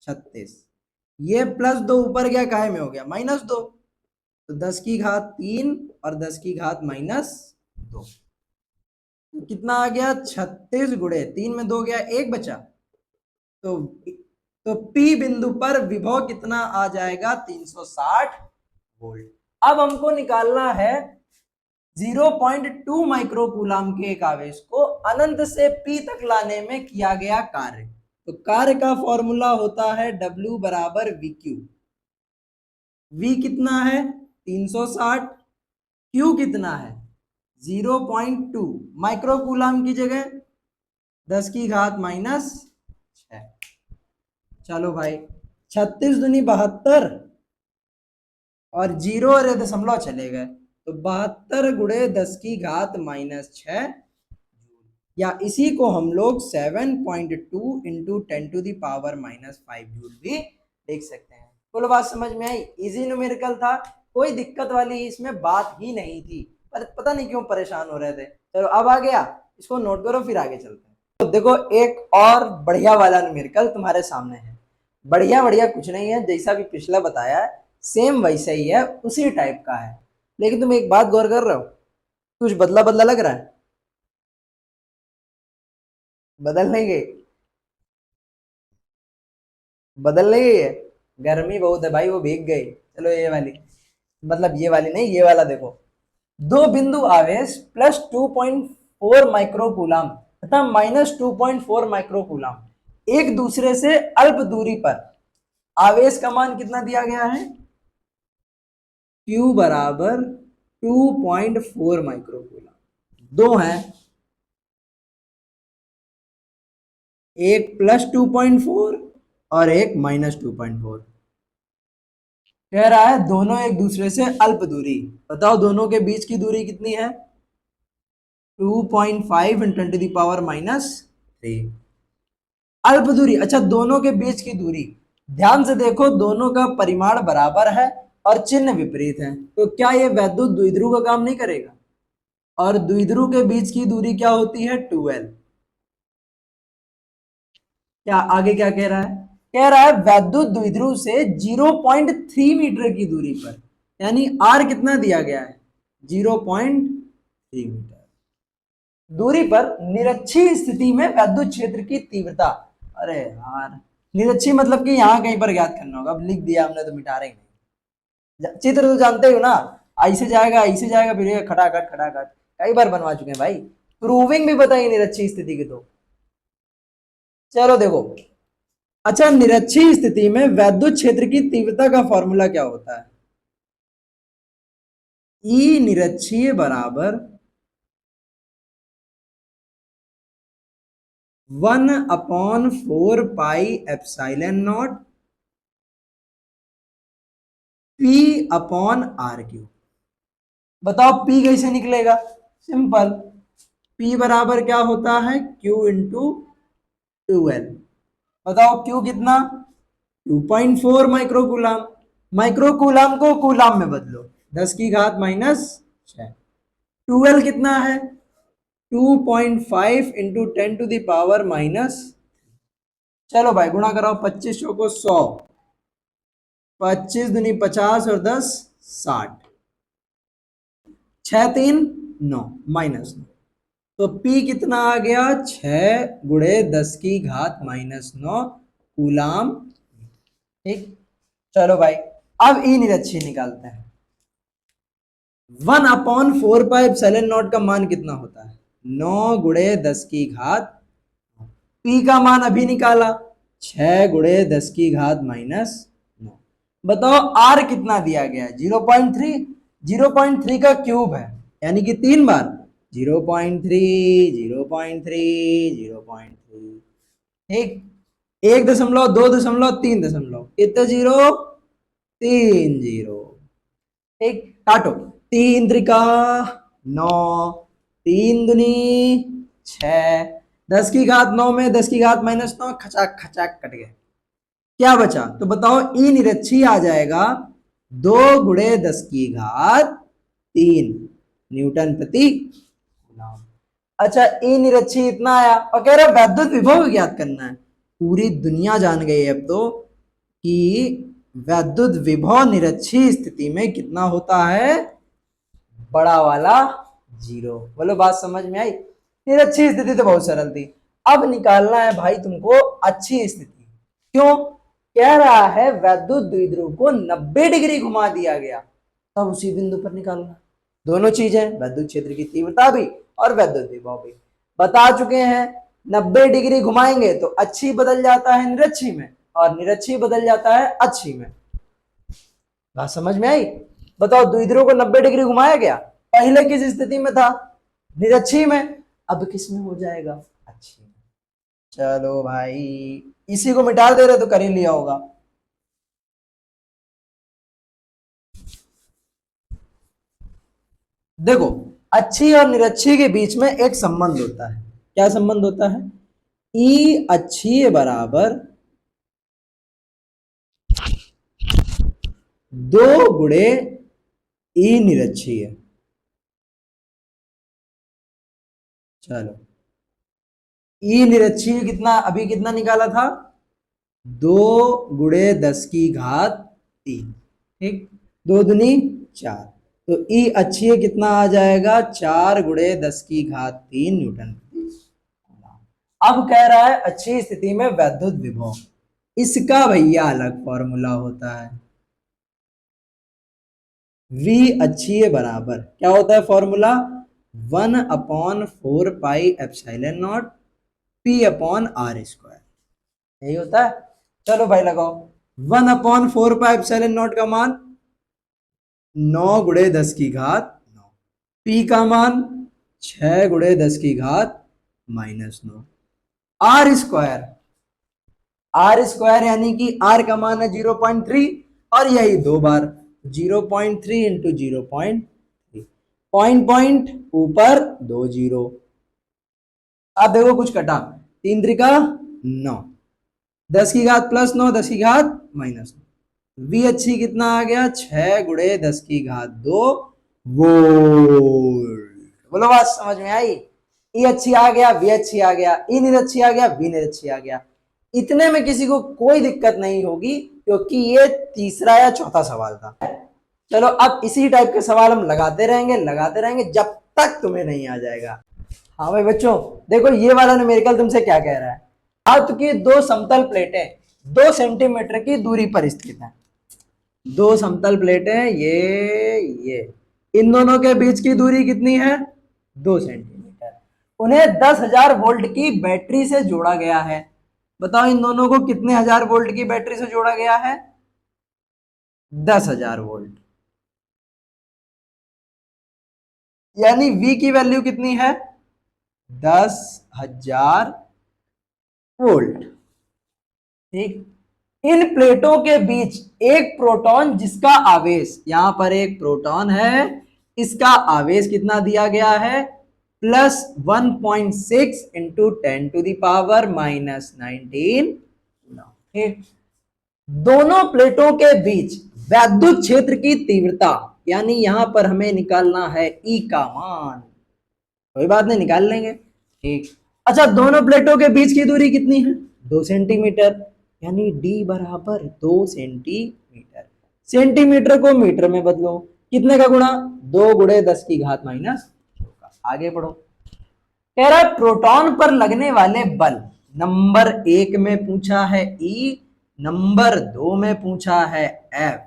36, ये प्लस 2 ऊपर गया काहे में हो गया माइनस 2 तो 10 की घात 3 और 10 की घात माइनस 2 तो कितना आ गया 36 गुणे 3 में 2 गया 1 बचा तो P बिंदु पर विभव कितना आ जाएगा 360 वोल्ट। अब हमको निकालना है 0.2 माइक्रो कूलम के एक आवेश को अनंत से P तक लाने में किया गया कार्य। तो कार्य का फॉर्मूला होता है W बराबर VQ। V कितना है 360, Q कितना है 0.2 माइक्रो कूलम की जगह 10 की घात माइनस 6। चलो भाई 36 दूनी 72 और 0 और दशमलव चले गए तो 72 गुणे 10 की घात माइनस 6, या इसी को हम लोग 7.2 into 10 to the power minus 5 joule भी देख सकते हैं। कुल बात समझ में आई, इजी न्यूमेरिकल था, कोई दिक्कत वाली इसमें बात ही नहीं थी, पर पता नहीं क्यों परेशान हो रहे थे। चलो अब आ गया, इसको नोट करो फिर आगे चलते हैं। तो देखो एक और बढ़िया वाला न्यूमेरिकल तुम्हारे सामने है, बढ़िया बढ़िया कुछ नहीं है, जैसा भी पिछला बताया है सेम वैसा ही है, उसी टाइप का है, लेकिन तुम एक बात गौर कर रहे हो कुछ बदला बदला लग रहा है, बदल नहीं गई, बदल नहीं गई है, गर्मी बहुत है भाई वो भीग गई। चलो ये वाली, मतलब ये वाली नहीं, ये वाला देखो, दो बिंदु आवेश प्लस 2.4 माइक्रो कूलम तथा माइनस 2.4 माइक्रो कूलम एक दूसरे से अल्प दूरी पर, आवेश का मान कितना दिया गया है Q बराबर 2.4 माइक्रो कूलम, दो हैं, एक प्लस 2.4 और एक माइनस 2.4, कह रहा है दोनों एक दूसरे से अल्प दूरी, बताओ दोनों के बीच की दूरी कितनी है 2.5 इंटू 10 टू पावर माइनस 3, अल्प दूरी। अच्छा दोनों के बीच की दूरी ध्यान से देखो, दोनों का परिमाण बराबर है और चिन्ह विपरीत है, तो क्या ये वैद्युत द्विध्रुव का काम नहीं करेगा, और द्विध्रुव के बीच की दूरी क्या होती है 2L। क्या आगे क्या कह रहा है, कह रहा है वैद्युत द्विध्रुव से 0.3 मीटर की दूरी पर, यानी R कितना दिया गया है 0.3 मीटर, दूरी पर निरक्षीय स्थिति में विद्युत क्षेत्र की तीव्रता। अरे यार, निरक्षीय मतलब कि यहाँ कहीं पर ज्ञात करना होगा। अब लिख दिया हमने तो मिटा रहे नहीं। चित्र तो जानते हो ना, ऐसे जाएगा फिर ये खटाखट खटाखट कई बार बनवा चुके हैं भाई। प्रूविंग भी बताइए निरक्षीय स्थिति की। तो चलो देखो, अच्छा निरक्षीय स्थिति में विद्युत क्षेत्र की तीव्रता का फॉर्मूला क्या होता है? ई निरक्षीय बराबर 1/4 pi epsilon not P upon R Q. बताओ पी कैसे निकलेगा? सिंपल, पी बराबर क्या होता है? Q into 2L। बताओ क्यू कितना? 2.4 माइक्रोकूलाम। माइक्रोकूलाम को कूलाम में बदलो, 10⁻⁻6। 2L कितना है? 2.5 इंटू 10⁻⁻। चलो भाई गुणा कराओ, 25 को 100, 25 दूनी 50 और 10 60, 6 3 9 -9। तो P कितना आ गया? 6 × 10⁻⁻9 कूलाम। ठीक, चलो भाई अब ई निरक्षीय निकालते हैं। 1/4 पाई एप्सिलॉन नॉट का मान कितना होता है? 9 × 10⁻। पी का मान अभी निकाला, 6 × 10⁻⁻9। बताओ आर कितना दिया गया है? 0.3। 0.3 का क्यूब है, यानी कि 3 बार 0.3 0.3 0.3। ठीक, 1.2 2.3, कितने जीरो? 3 जीरो। ठीक, काटो, 3 × 9, 3 दूनी 6, 10⁻9 में 10⁻⁻9 खचाक खचाक कट गए। क्या बचा? तो बताओ ई निरक्षीय आ जाएगा 2 × 10⁻³ न्यूटन प्रति कूलम। अच्छा ई निरक्षीय इतना आया और कह रहा वैद्युत विभव ज्ञात करना है। पूरी दुनिया जान गई है अब तो कि वैद्युत विभव निरक्षीय स्थिति में कितना होता है? बड़ा वाला 0। बोलो बात समझ में आई? निरक्षीय स्थिति तो बहुत सरल थी। अब निकालना है भाई तुमको अच्छी स्थिति। क्यों? कह रहा है वैद्युत द्विध्रुव को 90 डिग्री घुमा दिया गया, तब उसी बिंदु पर निकालना। दोनों चीजें, वैद्युत क्षेत्र की तीव्रता भी और वैद्युत विभव भी बता चुके हैं। 90 डिग्री घुमाएंगे तो अच्छी बदल जाता है निरक्षी में, और निरक्षी बदल जाता है अच्छी में। बात समझ में आई? बताओ द्विध्रुव को 90 डिग्री घुमाया गया, पहले किस स्थिति में था? निरक्षी में। अब किस में हो जाएगा? अच्छी में। चलो भाई, इसी को मिटा दे रहे तो कर ही लिया होगा। देखो, अच्छी और निरक्षी के बीच में एक संबंध होता है। क्या संबंध होता है? ई अच्छी बराबर 2 × ई निरक्षीय। चलो, ई निरक्षीय कितना अभी कितना निकाला था? 2 × 10⁻³ ठीक, 2 दूनी 4। तो ई अच्छी कितना आ जाएगा? 4 × 10⁻³ न्यूटन। अब कह रहा है अच्छी स्थिति में वैद्युत विभव, इसका भैया अलग फॉर्मूला होता है। V अच्छी बराबर क्या होता है formula? 1/4 pi epsilon not P upon R², यही होता है। चलो भाई लगाओ, 1/4 पाई एप्सिलॉन नॉट का मान 9 × 10⁻⁹, P का मान 6 × 10⁻⁻⁹, R² यानी कि R का मान है 0.3 और यही 2 बार 0.3 इंटू 0.3, पॉइंट ऊपर 2 जीरो। अब देखो कुछ कटा, 3 त्रिका 9, 10⁻+9 10⁻−9। V अच्छी कितना आ गया? 6 × 10⁻² वोल्ट। बोलो बात समझ में आई? ई अच्छी आ गया, वी अच्छी आ गया, ई निरक्षी आ गया, वी निरक्षी आ गया। इतने में किसी को कोई दिक्कत नहीं होगी क्योंकि ये तीसरा या चौथा सवाल था। चलो अब इसी टाइप के सवाल हम लगाते रहेंगे जब तक तुम्हें नहीं आ जाएगा। हाँ भाई बच्चों, देखो ये वाला न्यूमेरिकल तुमसे क्या कह रहा है। धातु की दो समतल प्लेटें 2 सेंटीमीटर की दूरी पर स्थित हैं। दो समतल प्लेटें ये इन दोनों के बीच की दूरी कितनी है? 2 सेंटीमीटर। उन्हें 10,000 वोल्ट की बैटरी से जोड़ा गया है। बताओ इन दोनों को कितने हजार वोल्ट की बैटरी से जोड़ा गया है? 10,000 वोल्ट। यानी V की वैल्यू कितनी है? 10,000 वोल्ट। ठीक। इन प्लेटों के बीच एक प्रोटॉन जिसका आवेश, यहां पर एक प्रोटॉन है, इसका आवेश कितना दिया गया है? +1.6 इंटू 10⁻⁻19। ठीक। दोनों प्लेटों के बीच वैद्युत क्षेत्र की तीव्रता, यानी यहां पर हमें निकालना है ई का मान। कोई बात नहीं, निकाल लेंगे। ठीक। अच्छा, दोनों प्लेटों के बीच की दूरी कितनी है? 2 सेंटीमीटर। यानी डी बराबर 2 सेंटीमीटर। सेंटीमीटर को मीटर में बदलो, कितने का गुणा? 2 × 10⁻⁻2 का। आगे बढ़ो। कह रहा है प्रोटॉन पर लगने वाले बल, नंबर 1 में पूछा है ई, नंबर 2 में पूछा है एफ।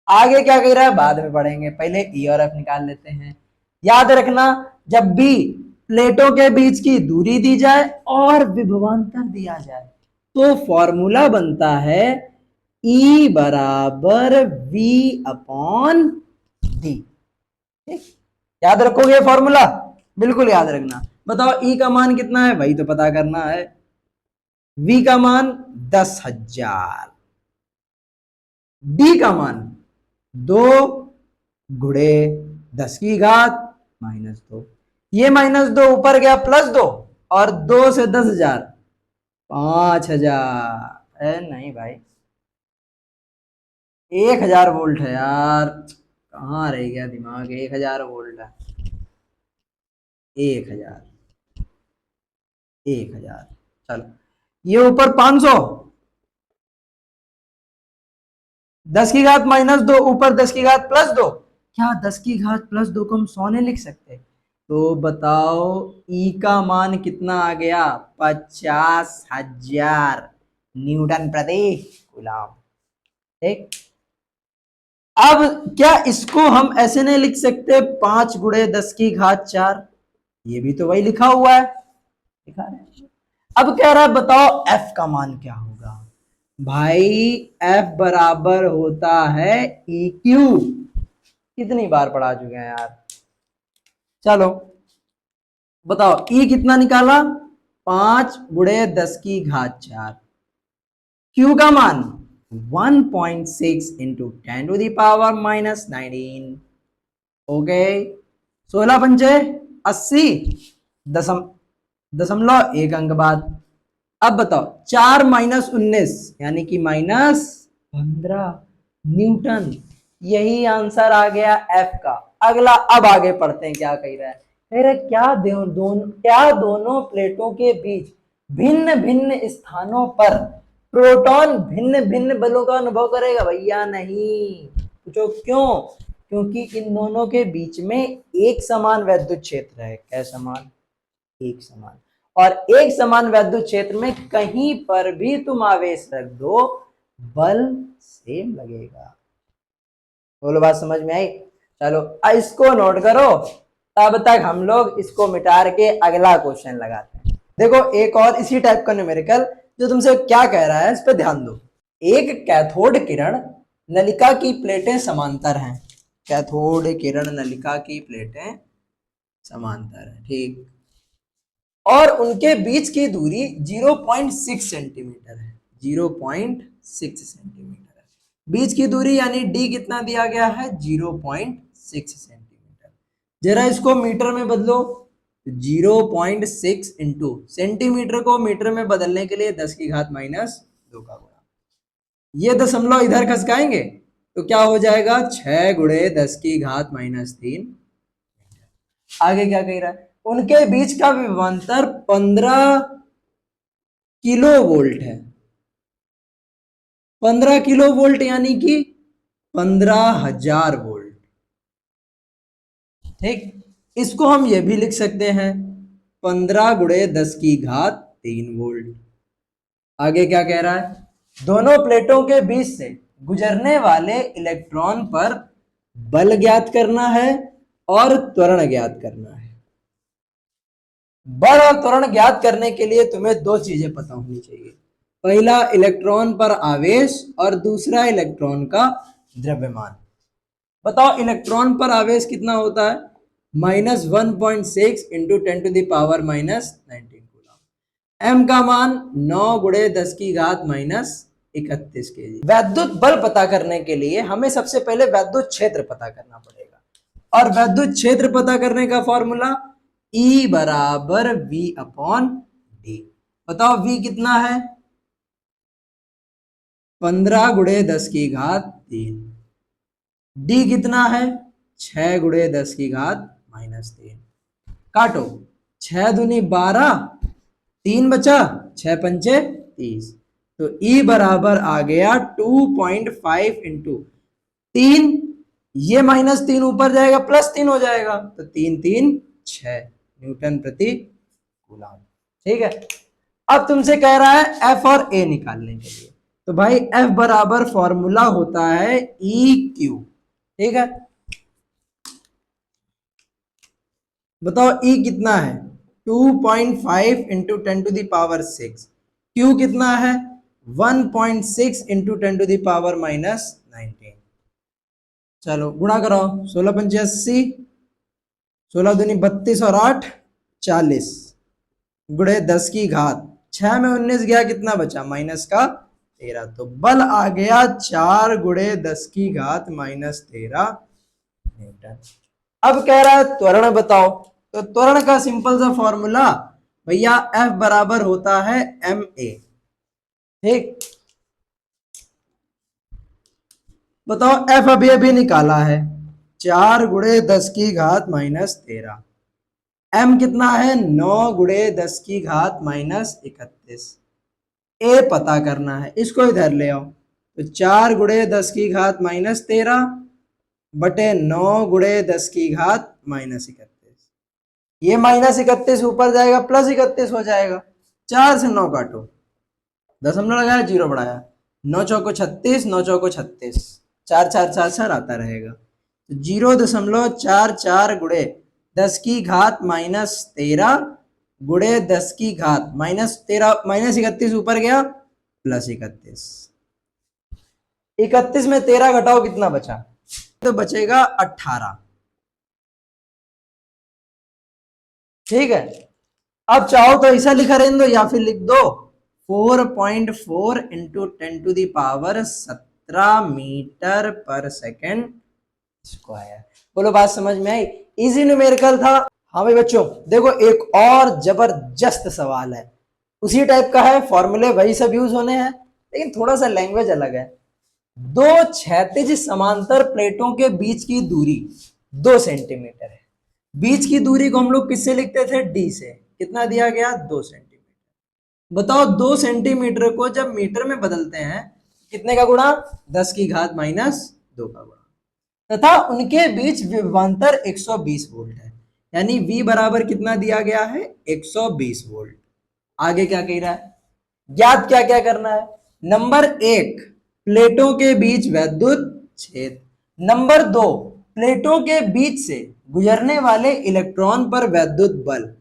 आगे क्या कह रहा है बाद में पढ़ेंगे, पहले ई और एफ निकाल लेते हैं। याद रखना, जब भी प्लेटों के बीच की दूरी दी जाए और विभवांतर दिया जाए तो फॉर्मूला बनता है E बराबर V अपॉन डी। याद रखोगे फॉर्मूला? बिल्कुल याद रखना। बताओ E का मान कितना है? वही तो पता करना है। V का मान 10,000, D का मान 2 × 10⁻²। ये -2 ऊपर गया +2, और 2 से 10,000 5,000 है। नहीं भाई, 1,000 वोल्ट है यार, कहाँ रह गया दिमाग? 1,000 वोल्ट है। 1,000 1,000। चलो, ये ऊपर 500, 10⁻², ऊपर 10⁻+2। क्या 10⁻+2 को हम 100 नहीं लिख सकते? तो बताओ ई का मान कितना आ गया? 50,000 न्यूटन प्रति कूलम। ठीक। अब क्या इसको हम ऐसे नहीं लिख सकते 5 × 10⁻4? ये भी तो वही लिखा हुआ है, लिखा है। अब कह रहा है बताओ एफ का मान क्या होगा? भाई एफ बराबर होता है ई क्यू। कितनी बार पढ़ा चुके हैं यार। चलो बताओ ई कितना निकाला? 5 × 10⁻4। क्यू का मान 1.6 इंटू 10⁻⁻19। ओके, 16 पंचे 80, 0.1 अंक बाद। अब बताओ 4 - 19 यानी कि -15 न्यूटन। यही आंसर आ गया एफ का। अगला अब आगे पढ़ते हैं क्या कह रहा है। कह रहा है क्या दोनों प्लेटों के बीच भिन्न भिन्न स्थानों पर प्रोटॉन भिन्न भिन्न बलों का अनुभव करेगा? भैया नहीं। पूछो क्यों? क्योंकि इन दोनों के बीच में एक समान वैद्युत क्षेत्र है। क्या समान? एक समान। और एक समान वैद्युत क्षेत्र में कहीं पर भी तुम आवेश रख दो, बल सेम लगेगा। बोलो, बात समझ में आई? चलो इसको नोट करो, तब तक हम लोग इसको मिटा के अगला क्वेश्चन लगाते हैं। देखो एक और इसी टाइप का न्यूमेरिकल जो तुमसे क्या कह रहा है, इस पे ध्यान दो। एक कैथोड किरण नलिका की प्लेटें समांतर हैं। कैथोड किरण नलिका की प्लेटें समांतर है। ठीक। और उनके बीच की दूरी 0.6 सेंटीमीटर है। 0.6 सेंटीमीटर है बीच की दूरी, यानी डी कितना दिया गया है? 0.6 सेंटीमीटर। जरा इसको मीटर में बदलो। 0.6 इंटू सेंटीमीटर को मीटर में बदलने के लिए 10⁻⁻2 का गुणा। ये दशमलव इधर खसकाएंगे तो क्या हो जाएगा? 6 × 10⁻³ आगे क्या कह रहा है? उनके बीच का विभवांतर 15 किलो वोल्ट है। 15 किलो वोल्ट यानी कि 15,000 वोल्ट। ठीक। इसको हम ये भी लिख सकते हैं 15 गुणे 10 की घात 3 वोल्ट। आगे क्या कह रहा है, दोनों प्लेटों के बीच से गुजरने वाले इलेक्ट्रॉन पर बल ज्ञात करना है और त्वरण ज्ञात करना है। बल और त्वरण ज्ञात करने के लिए तुम्हें दो चीजें पता होनी चाहिए, पहला इलेक्ट्रॉन पर आवेश और दूसरा इलेक्ट्रॉन का द्रव्यमान। बताओ इलेक्ट्रॉन पर आवेश कितना होता है, -1.6 इंटू 10⁻⁻19 कूलम। एम का मान 9 गुणे 10 की घात -31 केजी। वैद्युत बल पता करने के लिए हमें सबसे पहले वैद्युत क्षेत्र पता करना पड़ेगा, और वैद्युत क्षेत्र पता करने का फॉर्मूला E बराबर V अपॉन डी। बताओ V कितना है, 15 गुणे 10 की घात 3। डी कितना है, 6 गुणे 10 की घात -3। काटो, 6 दूनी 12, 3 बचा, 6 पंचे 30। तो E बराबर आ गया 2.5 इंटू 3, ये -3 ऊपर जाएगा +3 हो जाएगा, तो 3 3 6 न्यूटन प्रति कूलम। ठीक है, अब तुमसे कह रहा है एफ और ए निकालने के लिए, तो भाई एफ बराबर फॉर्मूला होता है ई क्यू। ठीक है, बताओ ई कितना है, 2.5 इंटू 10⁻⁶। क्यू कितना है, 1.6 इंटू 10⁻⁻19। चलो गुणा कराओ, 16 पंचे 80, 16 दूनी 32 और 8 40 गुणे 10 की घात 6 में 19 गया, कितना बचा -13। तो बल आ गया 4 गुणे 10 की घात -13 न्यूटन। अब कह रहा है त्वरण बताओ, तो त्वरण का सिंपल सा फॉर्मूला भैया F बराबर होता है ma। ठीक, बताओ F अभी अभी निकाला है, 4 गुणे 10 की घात -13। M कितना है, 9 गुणे 10 की घात -31। ए पता करना है, इसको इधर ले आओ, तो 4 गुणे 10 की घात -13 बटे 9 गुणे 10 की घात -31। ये -31 ऊपर जाएगा +31 हो जाएगा, 4 से 9 काटो, दशमलव लगाया, जीरो बढ़ाया, 9 चौको 36, 9 चौको 36, 4 4 4 4 आता रहेगा, तो 0.44 गुणे 10 की घात -13 गुणे 10 की घात -13, -31 ऊपर गया +31। 31 में 13 घटाओ, कितना बचा, तो बचेगा 18। ठीक है, अब चाहो तो ऐसा लिखा रहने दो या फिर लिख दो 4.4 इंटू 10⁻17 मीटर पर सेकेंड स्क्वायर। बोलो बात समझ में आई, इजी न्यूमेरिकल था। हाँ भाई बच्चों देखो, एक और जबरदस्त सवाल है, उसी टाइप का है, फॉर्मूले वही सब यूज होने हैं, लेकिन थोड़ा सा लैंग्वेज अलग है। दो क्षैतिज समांतर प्लेटों के बीच की दूरी 2 सेंटीमीटर है। बीच की दूरी को हम लोग किससे लिखते थे, डी से। कितना दिया गया, 2 सेंटीमीटर। बताओ 2 सेंटीमीटर को जब मीटर में बदलते हैं कितने का गुणा, 10 की घात -2 का गुणा, तथा उनके बीच विभवांतर 120 वोल्ट है, यानी V बराबर कितना दिया गया है, 120 वोल्ट। आगे क्या कह रहा है, ज्ञात क्या क्या करना है। नंबर 1, प्लेटों के बीच वैद्युत छेद। नंबर 2, प्लेटों के बीच से गुजरने वाले इलेक्ट्रॉन पर वैद्युत बल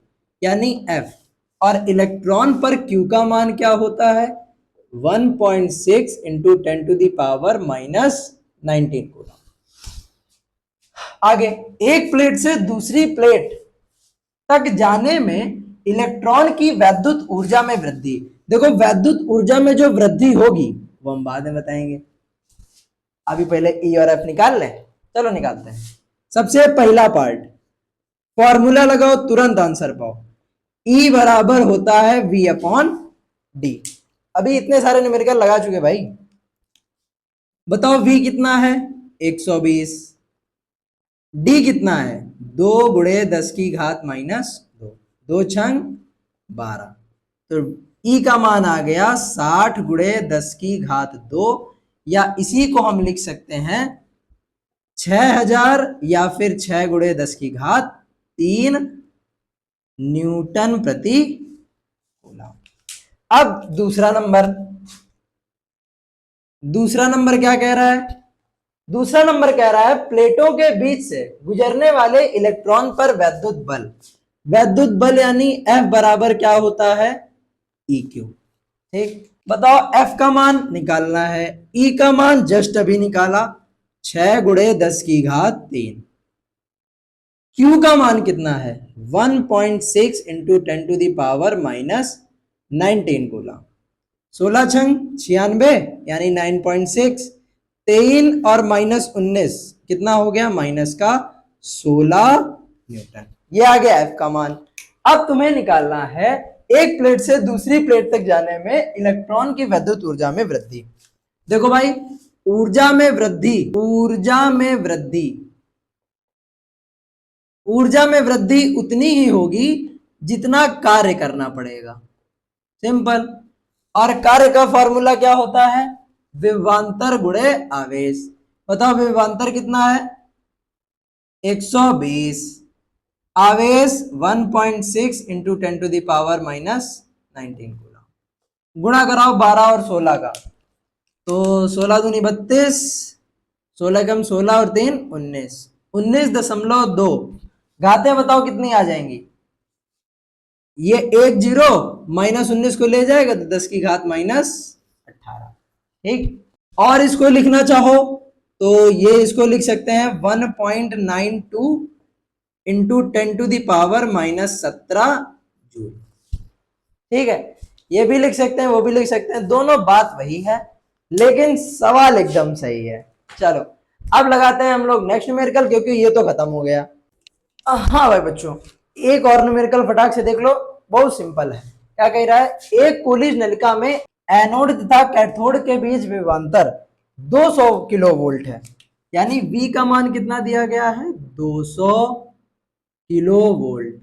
यानी F, और इलेक्ट्रॉन पर Q का मान क्या होता है, 1.6 इंटू 10⁻⁻19 कूलम। आगे, एक प्लेट से दूसरी प्लेट तक जाने में इलेक्ट्रॉन की वैद्युत ऊर्जा में वृद्धि। देखो वैद्युत ऊर्जा में जो वृद्धि होगी वो हम बाद में बताएंगे, अभी पहले E और F निकाल लें। चलो निकालते हैं। सबसे पहला पार्ट, फॉर्मूला लगाओ, तुरंत आंसर पाओ। E बराबर होता है V अपॉन डी। अभी इतने सारे न्यूमेरिकल लगा चुके भाई। बताओ V कितना है, 120। D कितना है, 2 गुणे 10 की घात -2, 2 छंग 12। तो E का मान आ गया 60 गुणे 10 की घात 2, या इसी को हम लिख सकते हैं 6000 या फिर 6 गुणे 10 की घात 3 न्यूटन प्रति कूलम। अब दूसरा नंबर क्या कह रहा है? दूसरा नंबर कह रहा है प्लेटों के बीच से गुजरने वाले इलेक्ट्रॉन पर वैद्युत बल यानी F बराबर क्या होता है? EQ। ठीक, बताओ F का मान निकालना है, E का मान जस्ट अभी निकाला 6 गुणे 10 की घात 3। Q का मान कितना है? 1.6 into 10 to the power minus 19 coulomb. 16 छंग 96 यानी 9.6, 3 और माइनस 19 कितना हो गया? माइनस का 16 न्यूटन। ये आ गया F का मान। अब तुम्हें निकालना है एक प्लेट से दूसरी प्लेट तक जाने में इलेक्ट्रॉन की वैद्युत ऊर्जा में वृद्धि। देखो भाई, ऊर्जा में वृद्धि उतनी ही होगी जितना कार्य करना पड़ेगा। सिंपल। और कार्य का फॉर्मूला क्या होता है? विभवांतर गुणे आवेश। बताओ विभवांतर कितना है? 120, आवेश 1.6 into 10 to the power minus 19 coulomb. गुणा कराओ 12 और 16 का, तो 16 दूनी 32, 16 कम 16 और 3 19, 19.2। घातें बताओ कितनी आ जाएंगी? ये एक जीरो माइनस 19 को ले जाएगा तो 10 की घात माइनस 18। ठीक, और इसको लिखना चाहो तो ये इसको लिख सकते हैं 1.92 into 10 to the power minus 17 joule. ठीक है, ये भी लिख सकते हैं, वो भी लिख सकते हैं, दोनों बात वही है, लेकिन सवाल एकदम सही है। चलो अब लगाते हैं हम लोग नेक्स्ट न्यूमेरिकल, क्योंकि ये तो खत्म हो गया। हाँ भाई बच्चों, एक और न्यूमेरिकल फटाक से देख लो, बहुत सिंपल है। क्या कह रहा है? एक कूलिज नलिका में एनोड तथा कैथोड के बीच विभवांतर 200 किलो वोल्ट है, यानी V का मान कितना दिया गया है? 200 किलो वोल्ट।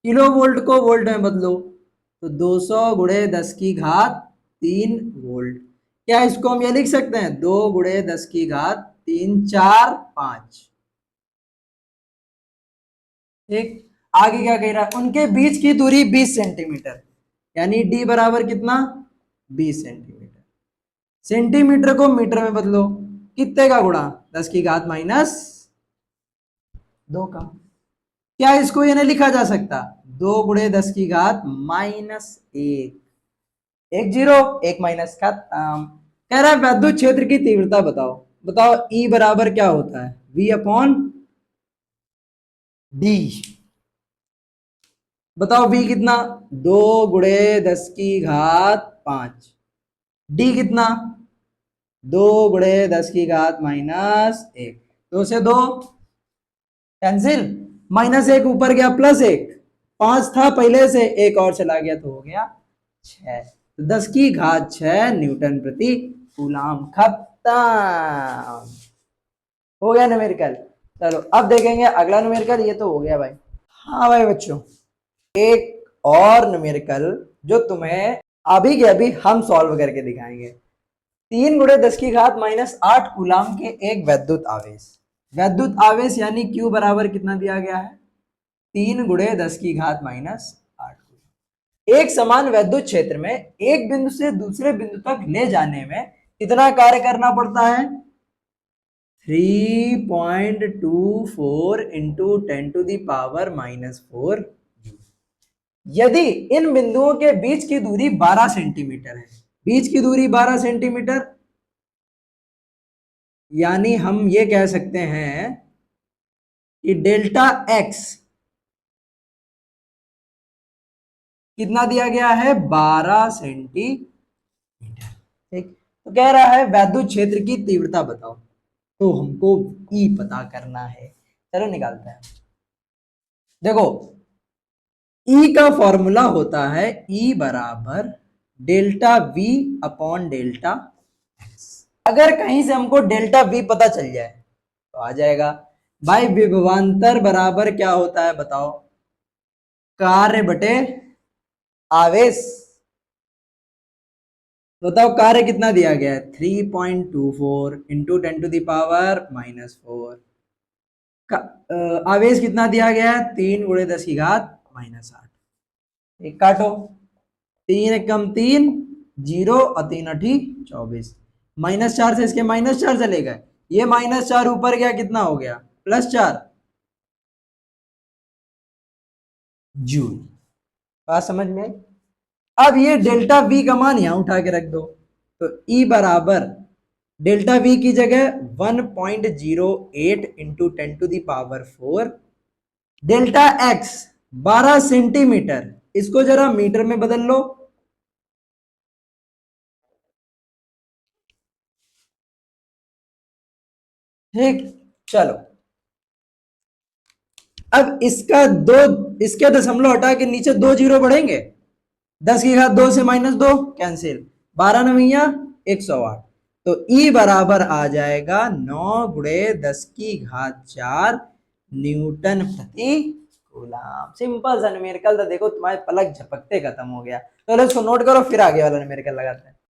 किलो वोल्ट को वोल्ट में बदलो तो 200 गुणे 10 की घात 3 वोल्ट। क्या इसको हम ये लिख सकते हैं? 2 गुणे 10 की घात 3 4 5। ठीक, आगे क्या कह रहा है? उनके बीच की दूरी 20 सेंटीमीटर, यानी D बराबर कितना? 20 सेंटीमीटर। सेंटीमीटर को मीटर में बदलो, कितने का गुणा? 10 की घात माइनस 2 का। क्या इसको ये नहीं लिखा जा सकता? 2 गुणे 10 की घात माइनस 1, एक जीरो एक माइनस खत्म। कह रहा है वैद्युत क्षेत्र की तीव्रता बताओ E बराबर क्या होता है? V upon D। बताओ V कितना? 2 गुणे 10 की घात 5। D कितना? 2 गुणे 10 की घात माइनस 1। 2 से 2 कैंसिल, माइनस 1 ऊपर गया प्लस 1, 5 था पहले से, एक और चला गया तो हो गया 6। तो 10 की घात 6 न्यूटन प्रति कूलम। खत्म, हो गया न्यूमेरिकल। चलो अब देखेंगे अगला न्यूमेरिकल। ये तो हो गया भाई। हाँ भाई बच्चों, एक और न्यूमेरिकल जो तुम्हें अभी के अभी हम सॉल्व करके दिखाएंगे। 3 गुणे 10 की घात माइनस 8 कूलम के एक वैद्युत आवेश यानी Q बराबर कितना दिया गया है? 3 गुणे 10 की घात माइनस 8 कूलम। एक समान वैद्युत क्षेत्र में एक बिंदु से दूसरे बिंदु तक ले जाने में कितना कार्य करना पड़ता है? 3.24 into 10 to the power minus 4। यदि इन बिंदुओं के बीच की दूरी 12 सेंटीमीटर है, बीच की दूरी 12 सेंटीमीटर, यानी हम ये कह सकते हैं कि डेल्टा x कितना दिया गया है? 12 सेंटीमीटर। ठीक, तो कह रहा है वैद्युत क्षेत्र की तीव्रता बताओ, तो हमको E पता करना है। चलो निकालते हैं। देखो E का फॉर्मूला होता है E बराबर delta V upon delta x। अगर कहीं से हमको डेल्टा V पता चल जाए तो आ जाएगा। भाई विभवांतर बराबर क्या होता है बताओ? कार्य बटे आवेश। बताओ कार्य कितना दिया गया है? 3.24 into 10 to the power minus 4। आवेश कितना दिया गया है, 3 × 10⁻⁻8। एक काटो, 3 एकम 3, 0 और 3 अठी 24। -4 से इसके -4 चले गए, ये -4 ऊपर गया, कितना हो गया, +4 जूल। बात समझ में आई? अब ये डेल्टा वी का मान यहां उठा के रख दो, तो E बराबर डेल्टा वी की जगह 1.08 इंटू 10⁴। डेल्टा एक्स 12 सेंटीमीटर, इसको जरा मीटर में बदल लो। ठीक, चलो अब इसका इसके दशमलव हटा के नीचे 2 जीरो बढ़ेंगे, 10⁻2 से -2 कैंसिल, 12 नवैया 108। तो E बराबर आ जाएगा 9 × 10⁴ न्यूटन प्रति कूलम। सिंपल सा न्यूमेरिकल था, देखो तुम्हारे पलक झपकते खत्म हो गया। तो इसको नोट करो, फिर आगे वाला न्यूमेरिकल लगाते हैं।